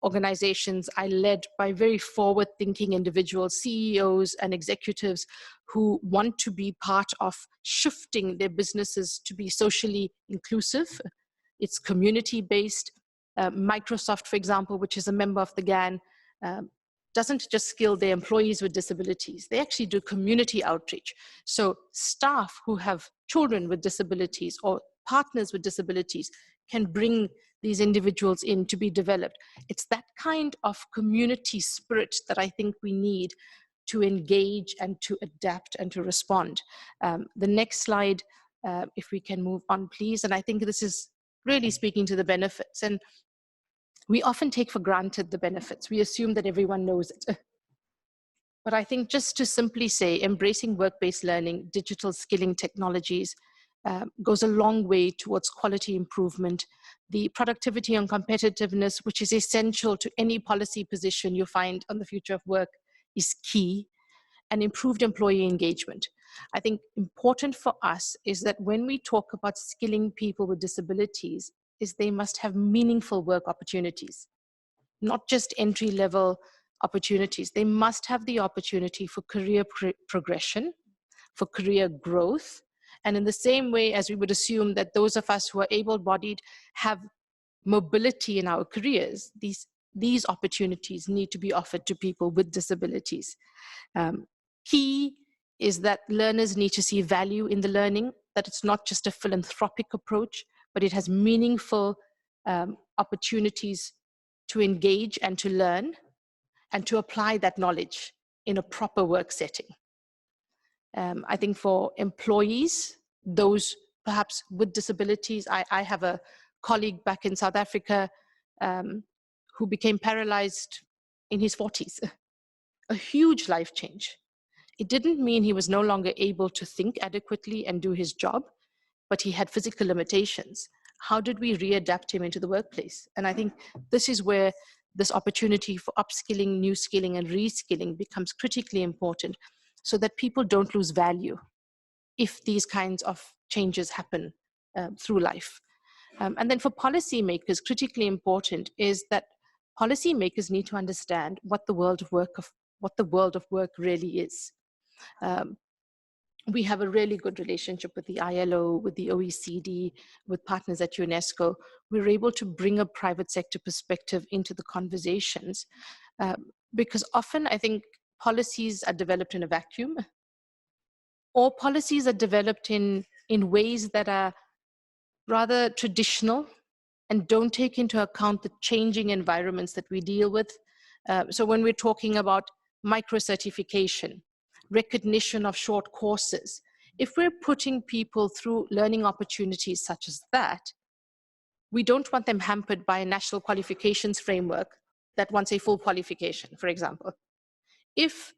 organizations are led by very forward-thinking individuals, CEOs and executives who want to be part of shifting their businesses to be socially inclusive. It's community-based. Microsoft, for example, which is a member of the GAN, doesn't just skill their employees with disabilities. They actually do community outreach. So staff who have children with disabilities or partners with disabilities can bring these individuals in to be developed. It's that kind of community spirit that I think we need to engage and to adapt and to respond. The next slide, if we can move on, please. And I think this is really speaking to the benefits. And we often take for granted the benefits. We assume that everyone knows it. But I think just to simply say, embracing work-based learning, digital skilling technologies, goes a long way towards quality improvement. The productivity and competitiveness, which is essential to any policy position you find on the future of work, is key. And improved employee engagement. I think important for us is that when we talk about skilling people with disabilities, is they must have meaningful work opportunities. not just entry-level opportunities. They must have the opportunity for career progression, for career growth. And in the same way as we would assume that those of us who are able-bodied have mobility in our careers, these opportunities need to be offered to people with disabilities. Key is that learners need to see value in the learning, that it's not just a philanthropic approach, but it has meaningful opportunities to engage and to learn and to apply that knowledge in a proper work setting. I think for employees, those perhaps with disabilities, I have a colleague back in South Africa who became paralyzed in his 40s, a huge life change. It didn't mean he was no longer able to think adequately and do his job, but he had physical limitations. How did we readapt him into the workplace? And I think this is where this opportunity for upskilling, new skilling, and reskilling becomes critically important, so that people don't lose value if these kinds of changes happen through life. And then for policymakers, critically important is that policymakers need to understand what the world of work really is. We have a really good relationship with the ILO, with the OECD, with partners at UNESCO. We're able to bring a private sector perspective into the conversations because often I think policies are developed in a vacuum, or policies are developed in ways that are rather traditional and don't take into account the changing environments that we deal with. So when we're talking about micro-certification, recognition of short courses, if we're putting people through learning opportunities such as that, we don't want them hampered by a national qualifications framework that wants a full qualification, for example. If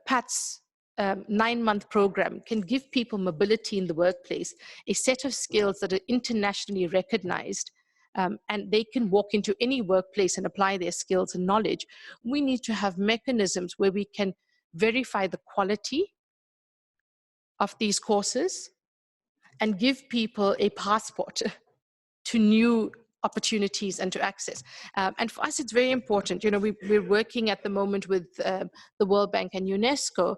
Pat's 9-month program can give people mobility in the workplace, a set of skills that are internationally recognized, and they can walk into any workplace and apply their skills and knowledge, we need to have mechanisms where we can verify the quality of these courses and give people a passport to new opportunities and to access. And for us, it's very important. You know, we're working at the moment with the World Bank and UNESCO,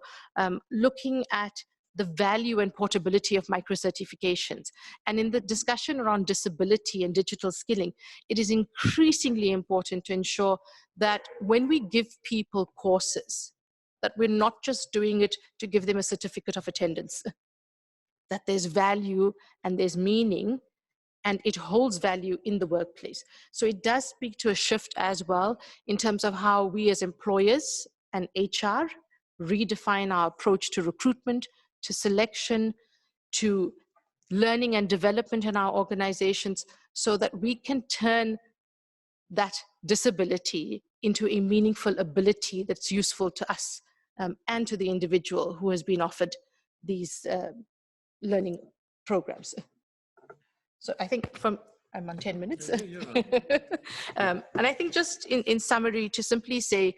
looking at the value and portability of micro-certifications. And in the discussion around disability and digital skilling, it is increasingly important to ensure that when we give people courses, that we're not just doing it to give them a certificate of attendance, that there's value and there's meaning, and it holds value in the workplace. So it does speak to a shift as well in terms of how we as employers and HR redefine our approach to recruitment, to selection, to learning and development in our organizations, so that we can turn that disability into a meaningful ability that's useful to us and to the individual who has been offered these learning programs. So I think I'm on 10 minutes. And I think just in summary, to simply say,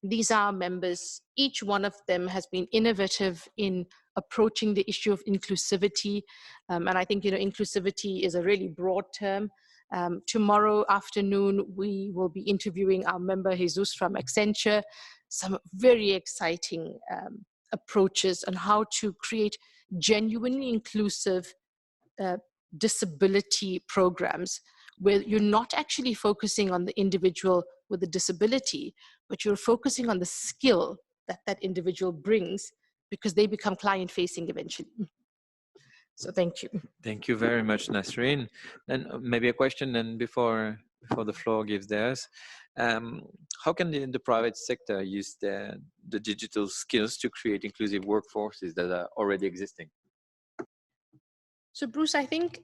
these are our members. Each one of them has been innovative in approaching the issue of inclusivity. And I think, you know, inclusivity is a really broad term. Tomorrow afternoon, we will be interviewing our member Jesus from Accenture, some very exciting approaches on how to create genuinely inclusive disability programs, where you're not actually focusing on the individual with a disability, but you're focusing on the skill that that individual brings, because they become client-facing eventually. So thank you. Thank you very much, Nasreen. And maybe a question then before the floor gives theirs. How can the private sector use the digital skills to create inclusive workforces that are already existing? So Bruce, I think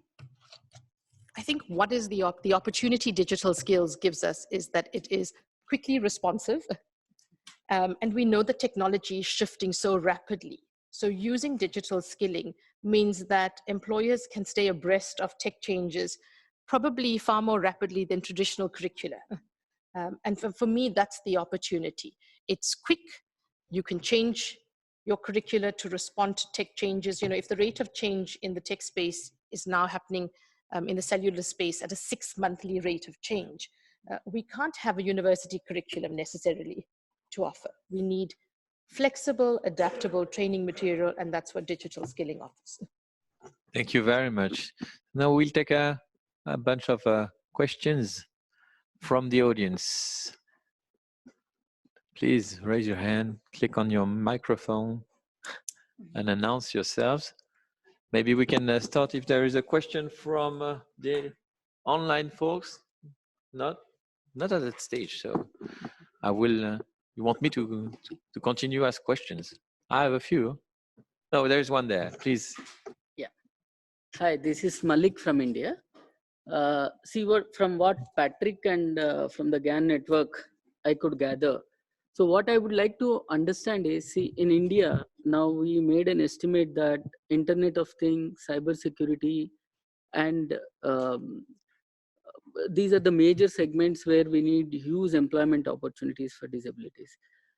what is the opportunity digital skills gives us is that it is quickly responsive. And we know that technology is shifting so rapidly. So using digital skilling means that employers can stay abreast of tech changes probably far more rapidly than traditional curricula. And for me, that's the opportunity. It's quick. You can change your curricula to respond to tech changes. You know, if the rate of change in the tech space is now happening in the cellular space at a 6-monthly rate of change, we can't have a university curriculum necessarily to offer. We need flexible, adaptable training material, and that's what digital skilling offers. Thank you very much. Now we'll take a bunch of questions from the audience. Please raise your hand, click on your microphone, and announce yourselves. Maybe we can start if there is a question from the online folks. Not at that stage, so I will. You want me to continue ask questions? I have a few. No, there's one there. Please. Yeah. Hi, this is Malik from India. From what Patrick and from the GAN network I could gather. So what I would like to understand is, see, in India, now we made an estimate that Internet of Things, cybersecurity, and these are the major segments where we need huge employment opportunities for disabilities.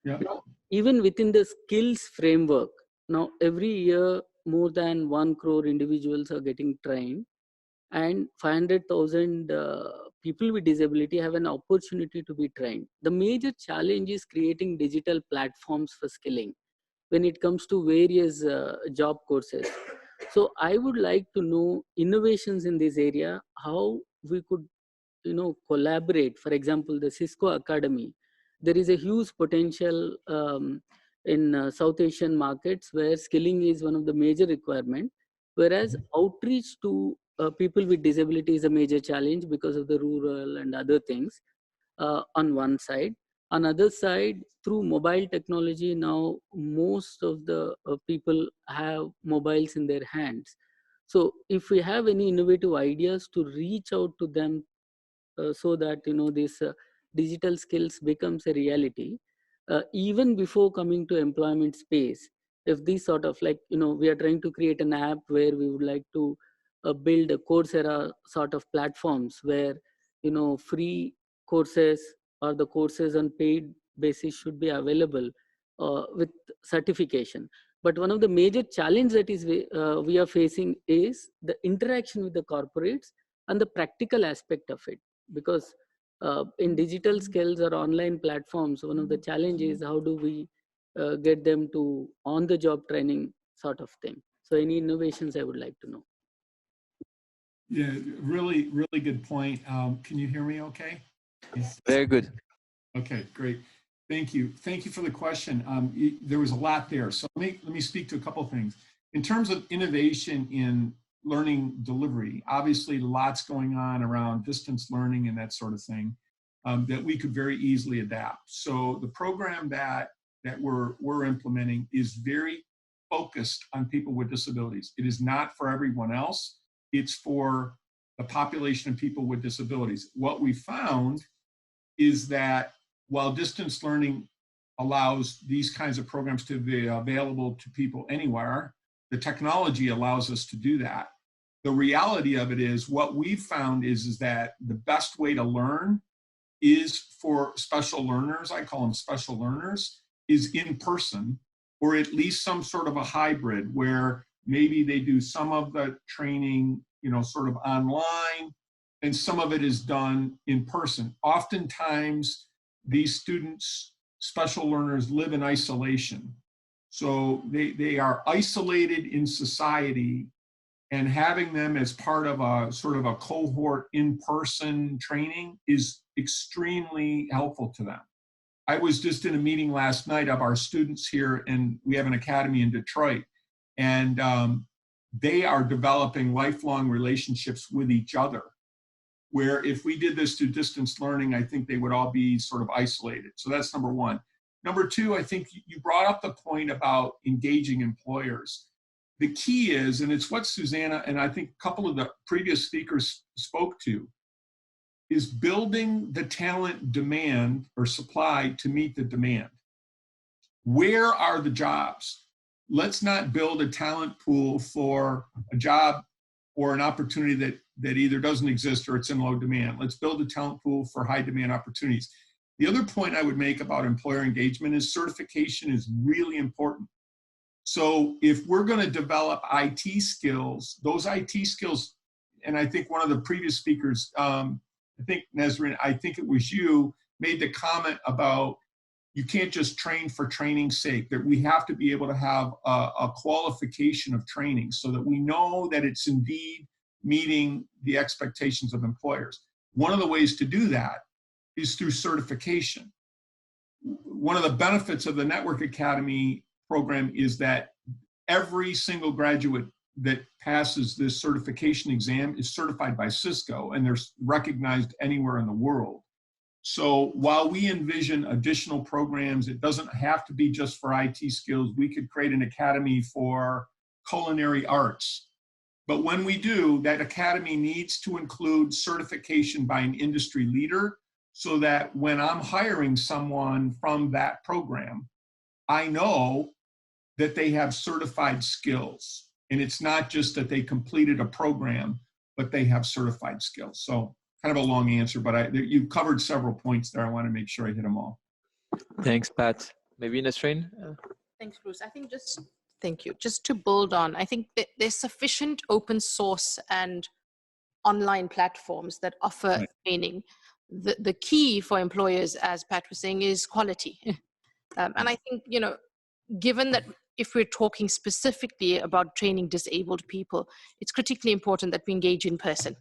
Yeah. Now, even within the skills framework, now every year more than 1 crore individuals are getting trained, and 500,000 people with disability have an opportunity to be trained. The major challenge is creating digital platforms for skilling when it comes to various job courses. So I would like to know innovations in this area, how we could collaborate. For example, the Cisco Academy, there is a huge potential in South Asian markets where skilling is one of the major requirements, whereas outreach to people with disability is a major challenge because of the rural and other things on one side. On other side, through mobile technology, now most of the people have mobiles in their hands. So if we have any innovative ideas to reach out to them so that this digital skills becomes a reality, even before coming to employment space, if these sort of we are trying to create an app where we would like to build a Coursera sort of platforms where free courses or the courses on paid basis should be available with certification. But one of the major challenges that is we are facing is the interaction with the corporates and the practical aspect of it, because in digital skills or online platforms, one of the challenges is how do we get them to on-the-job training sort of thing. So any innovations I would like to know. Yeah, really, really good point. Can you hear me okay? Very good. Okay, great. Thank you. Thank you for the question. There was a lot there. So let me speak to a couple of things. In terms of innovation in learning delivery, obviously lots going on around distance learning and that sort of thing that we could very easily adapt. So the program that we're implementing is very focused on people with disabilities. It is not for everyone else. It's for the population of people with disabilities. What we found is that while distance learning allows these kinds of programs to be available to people anywhere, the technology allows us to do that. The reality of it is what we've found is that the best way to learn is for special learners, I call them special learners, is in person, or at least some sort of a hybrid where maybe they do some of the training, sort of online, and some of it is done in person. Oftentimes, these students, special learners, live in isolation. So they are isolated in society, and having them as part of a sort of a cohort in-person training is extremely helpful to them. I was just in a meeting last night of our students here, and we have an academy in Detroit, and they are developing lifelong relationships with each other, where if we did this through distance learning, I think they would all be sort of isolated. So that's number one. Number two, I think you brought up the point about engaging employers. The key is, and it's what Susana and I think a couple of the previous speakers spoke to, is building the talent demand or supply to meet the demand. Where are the jobs? Let's not build a talent pool for a job or an opportunity that either doesn't exist or it's in low demand. Let's build a talent pool for high demand opportunities. The other point I would make about employer engagement is certification is really important. So if we're going to develop IT skills, those IT skills, and I think one of the previous speakers I think, Nesrin, I think it was you made the comment about you can't just train for training's sake, that we have to be able to have a qualification of training so that we know that it's indeed meeting the expectations of employers. One of the ways to do that is through certification. One of the benefits of the Network Academy program is that every single graduate that passes this certification exam is certified by Cisco, and they're recognized anywhere in the world. So while we envision additional programs, it doesn't have to be just for IT skills. We could create an academy for culinary arts. But when we do, that academy needs to include certification by an industry leader so that when I'm hiring someone from that program, I know that they have certified skills. And it's not just that they completed a program, but they have certified skills. So kind of a long answer, but you covered several points there. I want to make sure I hit them all. Thanks, Pat. Maybe Nesrin? Thanks, Bruce. I think thank you. Just to build on, I think that there's sufficient open source and online platforms that offer training. The key for employers, as Pat was saying, is quality. And I think, given that if we're talking specifically about training disabled people, it's critically important that we engage in person.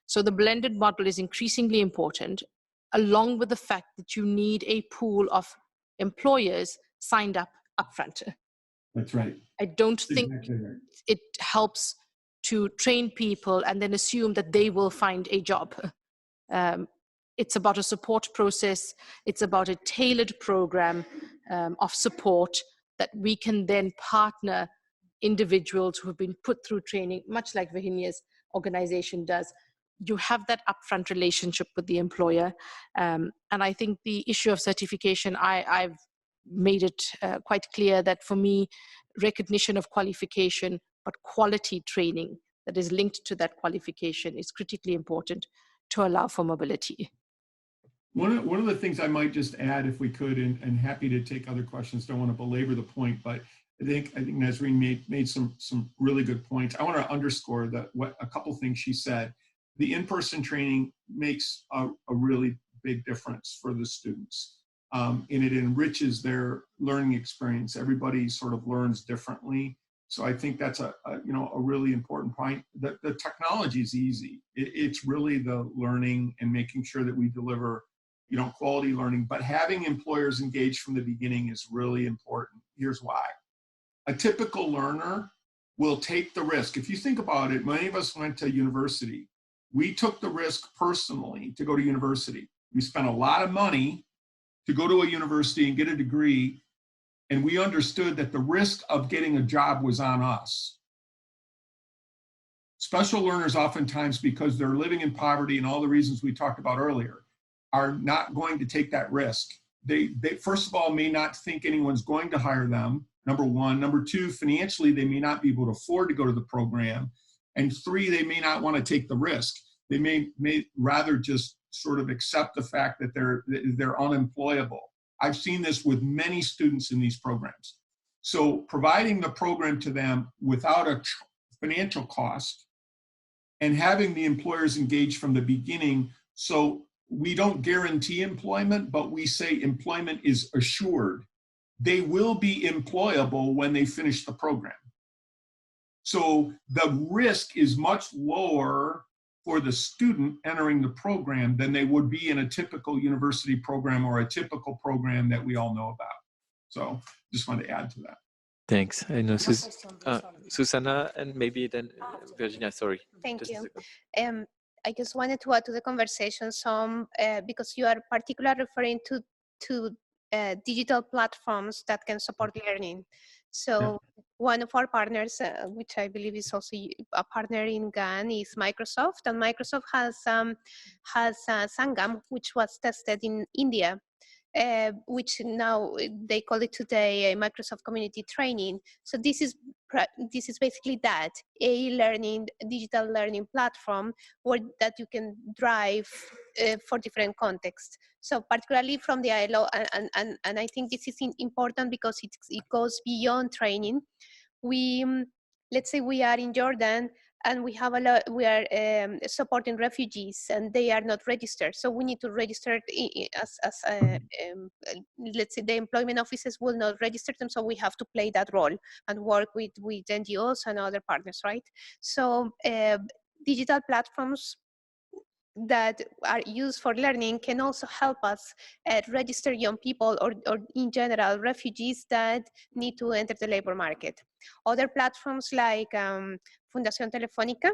So the blended model is increasingly important, along with the fact that you need a pool of employers signed up upfront. That's right. I don't think it helps to train people and then assume that they will find a job. It's about a support process. It's about a tailored program of support that we can then partner individuals who have been put through training, much like Virginia's organization does. You have that upfront relationship with the employer. And I think the issue of certification, I've made it quite clear that for me, recognition of qualification, but quality training that is linked to that qualification is critically important to allow for mobility. One of the things I might just add, if we could, and happy to take other questions, don't want to belabor the point, but I think Nesrin made some really good points. I want to underscore a couple things she said. The in-person training makes a really big difference for the students, and it enriches their learning experience. Everybody sort of learns differently, so I think that's a really important point. The technology is easy. It's really the learning and making sure that we deliver quality learning, but having employers engaged from the beginning is really important. Here's why. A typical learner will take the risk. If you think about it, many of us went to university. We took the risk personally to go to university. We spent a lot of money to go to a university and get a degree, and we understood that the risk of getting a job was on us. Special learners oftentimes, because they're living in poverty and all the reasons we talked about earlier, are not going to take that risk. They first of all may not think anyone's going to hire them, number one. Number two, financially, they may not be able to afford to go to the program. And three, they may not want to take the risk. They may rather just sort of accept the fact that they're unemployable. I've seen this with many students in these programs. So providing the program to them without a financial cost and having the employers engaged from the beginning, so we don't guarantee employment, but we say employment is assured. They will be employable when they finish the program. So the risk is much lower for the student entering the program than they would be in a typical university program or a typical program that we all know about. So just wanted to add to that. Thanks. I know Susana and maybe then Virginia, sorry. Thank you. I just wanted to add to the conversation some, because you are particularly referring to digital platforms that can support learning. So one of our partners, which I believe is also a partner in GAN, is Microsoft, and Microsoft has Sangam, which was tested in India. Which now they call it today a Microsoft Community Training. So this is basically that, a digital learning platform that you can drive for different contexts. So particularly from the ILO, and I think this is important because it goes beyond training. Let's say we are in Jordan and we have a lot. We are supporting refugees, and they are not registered. So we need to register let's say the employment offices will not register them. So we have to play that role and work with NGOs and other partners, right? So digital platforms that are used for learning can also help us register young people or in general refugees that need to enter the labor market. Other platforms like Fundación Telefónica,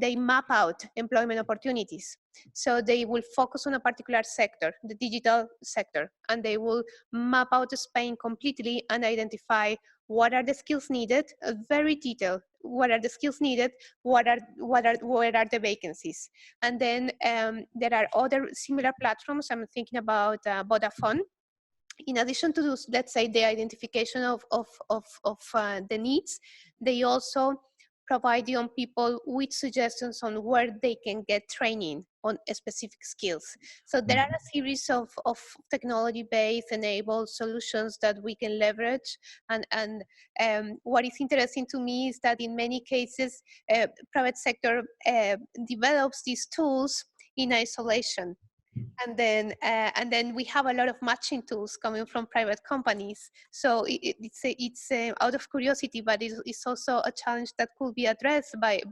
they map out employment opportunities. So they will focus on a particular sector, the digital sector, and they will map out Spain completely and identify what are the skills needed, very detailed. What are the skills needed? Where are the vacancies? And then there are other similar platforms. I'm thinking about Vodafone. In addition to those, let's say the identification of the needs, they also provide young people with suggestions on where they can get training on specific skills. So there are a series of technology-based enabled solutions that we can leverage. And what is interesting to me is that in many cases, private sector develops these tools in isolation. And then we have a lot of matching tools coming from private companies. So it's out of curiosity, but it's also a challenge that could be addressed by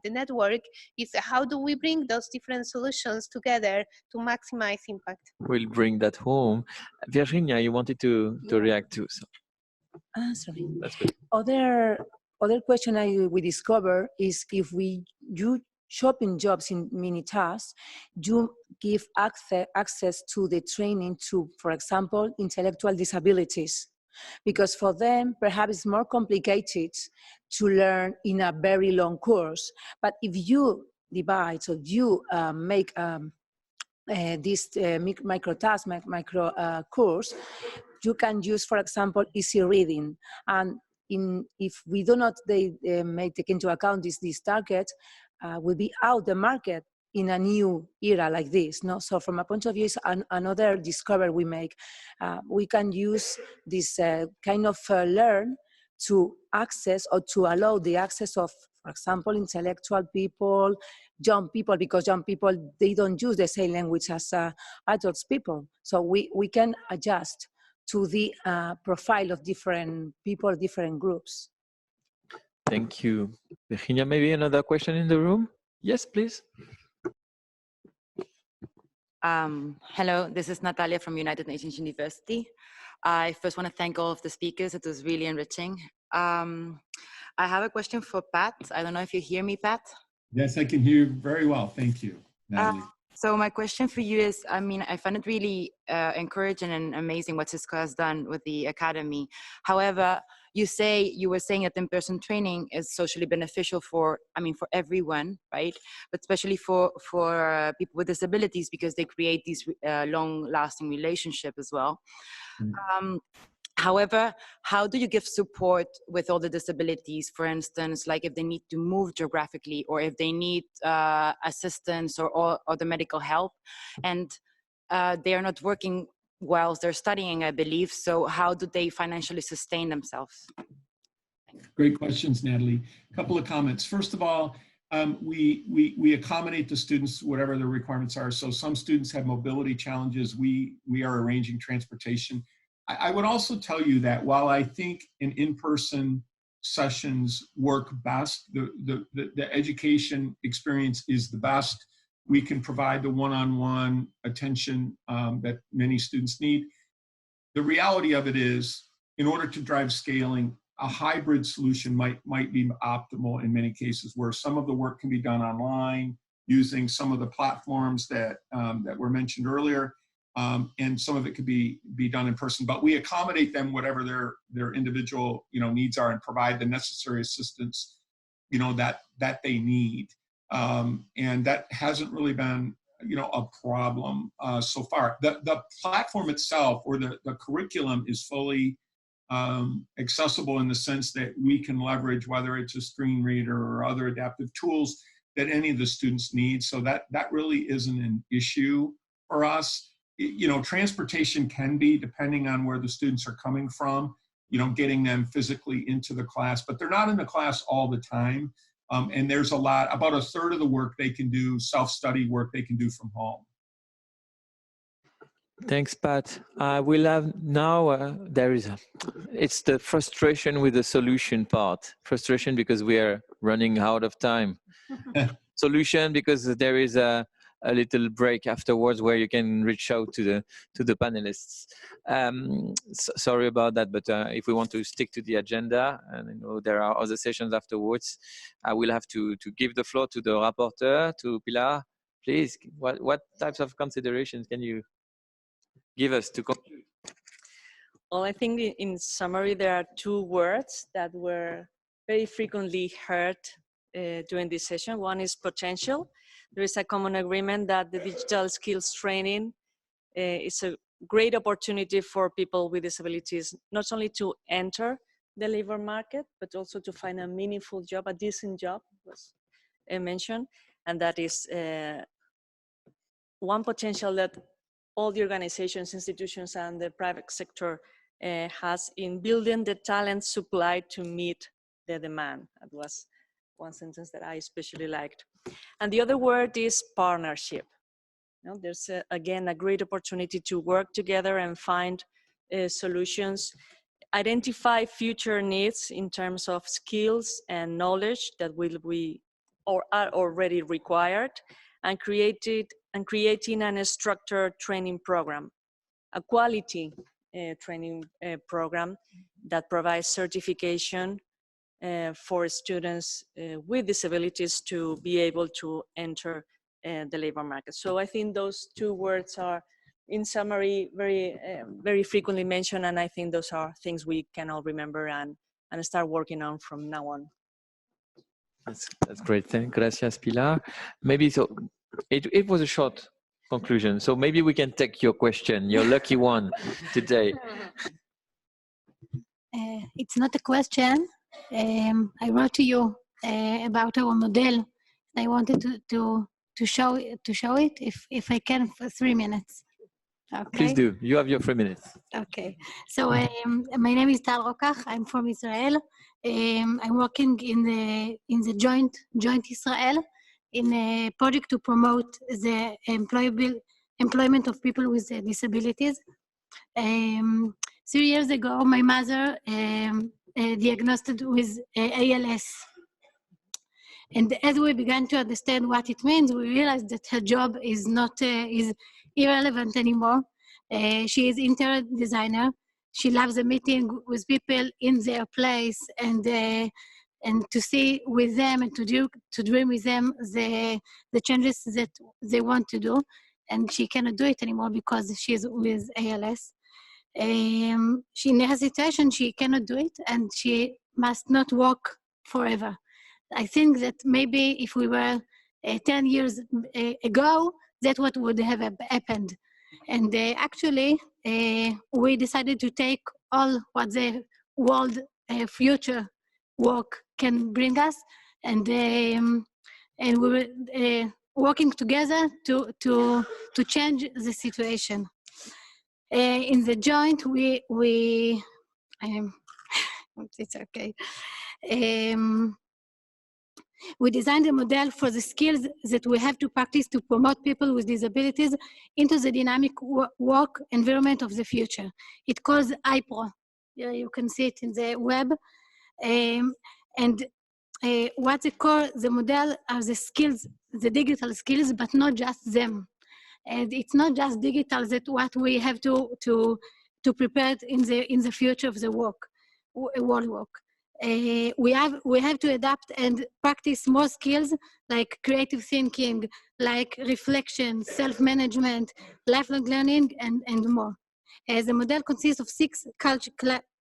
the network. Is how do we bring those different solutions together to maximize impact? We'll bring that home. Virginia, you wanted to react to. So. Sorry. That's good. Other question we discover is if you shopping jobs in mini tasks, you give access to the training to, for example, intellectual disabilities, because for them perhaps it's more complicated to learn in a very long course. But if you divide, so you make this micro task, micro course, you can use, for example, easy reading. And if we do not take into account this target, will be out the market in a new era like this. No? So from a point of view, it's another discovery we make. We can use this kind of learn to access or to allow the access of, for example, intellectual people, young people, because young people, they don't use the same language as adult people. So we can adjust to the profile of different people, different groups. Thank you. Virginia, maybe another question in the room? Yes, please. Hello, this is Natalia from United Nations University. I first want to thank all of the speakers. It was really enriching. I have a question for Pat. I don't know if you hear me, Pat. Yes, I can hear you very well. Thank you, Natalie. So my question for you is, I mean, I find it really encouraging and amazing what Cisco has done with the academy. However, you were saying that in-person training is socially beneficial for everyone, right? But especially for people with disabilities, because they create these long-lasting relationships as well. Mm-hmm. However, how do you give support with all the disabilities? For instance, like if they need to move geographically, or if they need assistance or the medical help, and they are not working whilst they're studying, I believe. So how do they financially sustain themselves? Great questions, Natalie. A couple of comments. First of all, we accommodate the students, whatever their requirements are. So some students have mobility challenges. We are arranging transportation. I would also tell you that while I think in-person sessions work best, the education experience is the best. We can provide the one-on-one attention that many students need. The reality of it is, in order to drive scaling, a hybrid solution might be optimal in many cases, where some of the work can be done online using some of the platforms that were mentioned earlier. And some of it could be done in person, but we accommodate them whatever their individual needs are, and provide the necessary assistance that they need. And that hasn't really been a problem so far. The platform itself, or the curriculum, is fully accessible in the sense that we can leverage, whether it's a screen reader or other adaptive tools that any of the students need. So that really isn't an issue for us. Transportation can be, depending on where the students are coming from, getting them physically into the class, but they're not in the class all the time. And there's a lot, about a third of the work they can do, self-study work they can do from home. Thanks, Pat. We'll have now, it's the frustration with the solution part. Frustration because we are running out of time. Solution because there is a little break afterwards where you can reach out to the panelists. Sorry about that, but if we want to stick to the agenda, and you know there are other sessions afterwards, I will have to give the floor to the rapporteur, to Pilar. Please, what types of considerations can you give us to conclude? Well, I think in summary, there are two words that were very frequently heard during this session. One is potential. There is a common agreement that the digital skills training is a great opportunity for people with disabilities, not only to enter the labor market, but also to find a meaningful job, a decent job was mentioned. And that is one potential that all the organizations, institutions, and the private sector has in building the talent supply to meet the demand. That was one sentence that I especially liked. And the other word is partnership. You know, there's again a great opportunity to work together and find solutions, identify future needs in terms of skills and knowledge that will be or are already required, and creating a structured training program, a quality training program that provides certification for students with disabilities to be able to enter the labor market. So I think those two words are, in summary, very frequently mentioned, and I think those are things we can all remember and start working on from now on. That's great. Gracias, Pilar. Maybe so. It was a short conclusion, so maybe we can take your question, your lucky one today. It's not a question. I wrote to you about our model. I wanted to show it if I can for 3 minutes. Okay. Please do. You have your 3 minutes. Okay. So my name is Roch. I'm from Israel. I'm working in the joint Israel in a project to promote the employment of people with disabilities. 3 years ago, my mother diagnosed with ALS. And as we began to understand what it means, we realized that her job is is irrelevant anymore. She is interior designer. She loves a meeting with people in their place and to see with them and to dream with them the changes that they want to do. And she cannot do it anymore because she's with ALS. She in hesitation, she cannot do it, and she must not walk forever. I think that maybe if we were 10 years ago, that's what would have happened. And actually, we decided to take all what the world future work can bring us, and we were working together to change the situation. In the joint, it's okay. We designed a model for the skills that we have to practice to promote people with disabilities into the dynamic work environment of the future. It calls iPro. You can see it in the web. What's the core, the model are the skills, the digital skills, but not just them. And it's not just digital that what we have to prepare in the future of the world work. We have to adapt and practice more skills like creative thinking, like reflection, self-management, lifelong learning, and more. The model consists of 6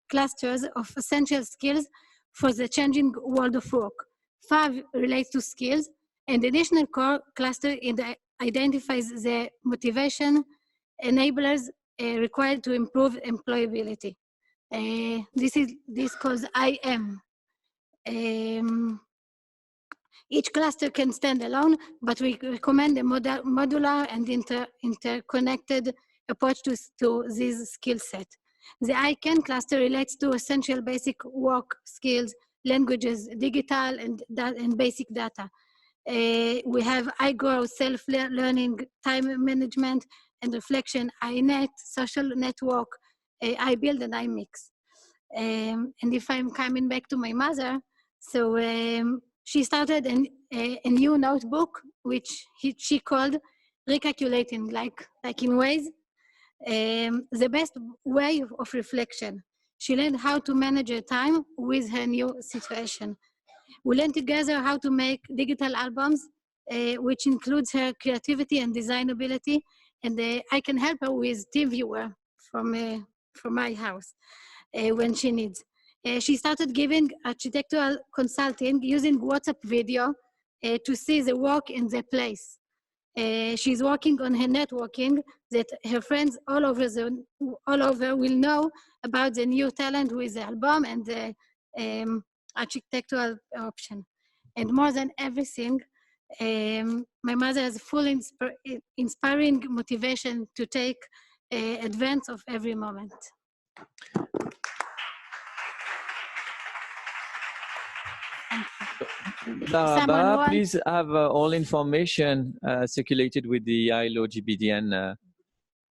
clusters of essential skills for the changing world of work. 5 relates to skills, and the additional core cluster identifies the motivation enablers required to improve employability. This calls IM. Each cluster can stand alone, but we recommend a modular and interconnected approach to this skill set. The ICANN cluster relates to essential basic work skills languages, digital and basic data. We have iGrow, self-learning, time management and reflection, iNet, social network, iBuild and iMix. And if I'm coming back to my mother, so she started a new notebook, which she called recalculating, like in ways, the best way of reflection. She learned how to manage her time with her new situation. We learned together how to make digital albums, which includes her creativity and designability, and I can help her with TeamViewer from my house when she needs. She started giving architectural consulting using WhatsApp video to see the work in the place. She's working on her networking that her friends all over will know about the new talent with the album and the architectural option. And more than everything, my mother has full inspiring motivation to take advantage of every moment. Daraba, please have all information circulated with the ILO GBDN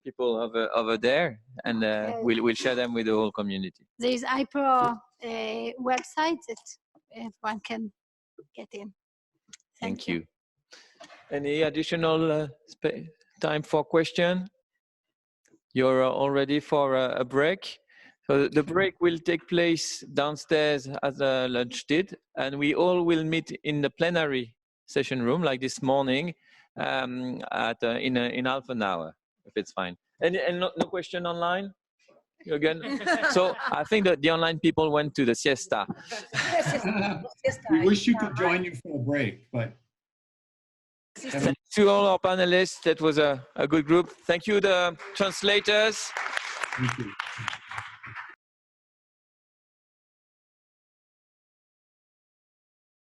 people over there, and we'll share them with the whole community. There is IPRO website that one can get in. Thank you. Any additional time for question? You're all ready for a break? So the break will take place downstairs as lunch did, and we all will meet in the plenary session room like this morning in half an hour, if it's fine. And no question online? You again? So I think that the online people went to the siesta. We wish you could join you for a break, but. Thanks to all our panelists. That was a good group. Thank you, the translators. Thank you.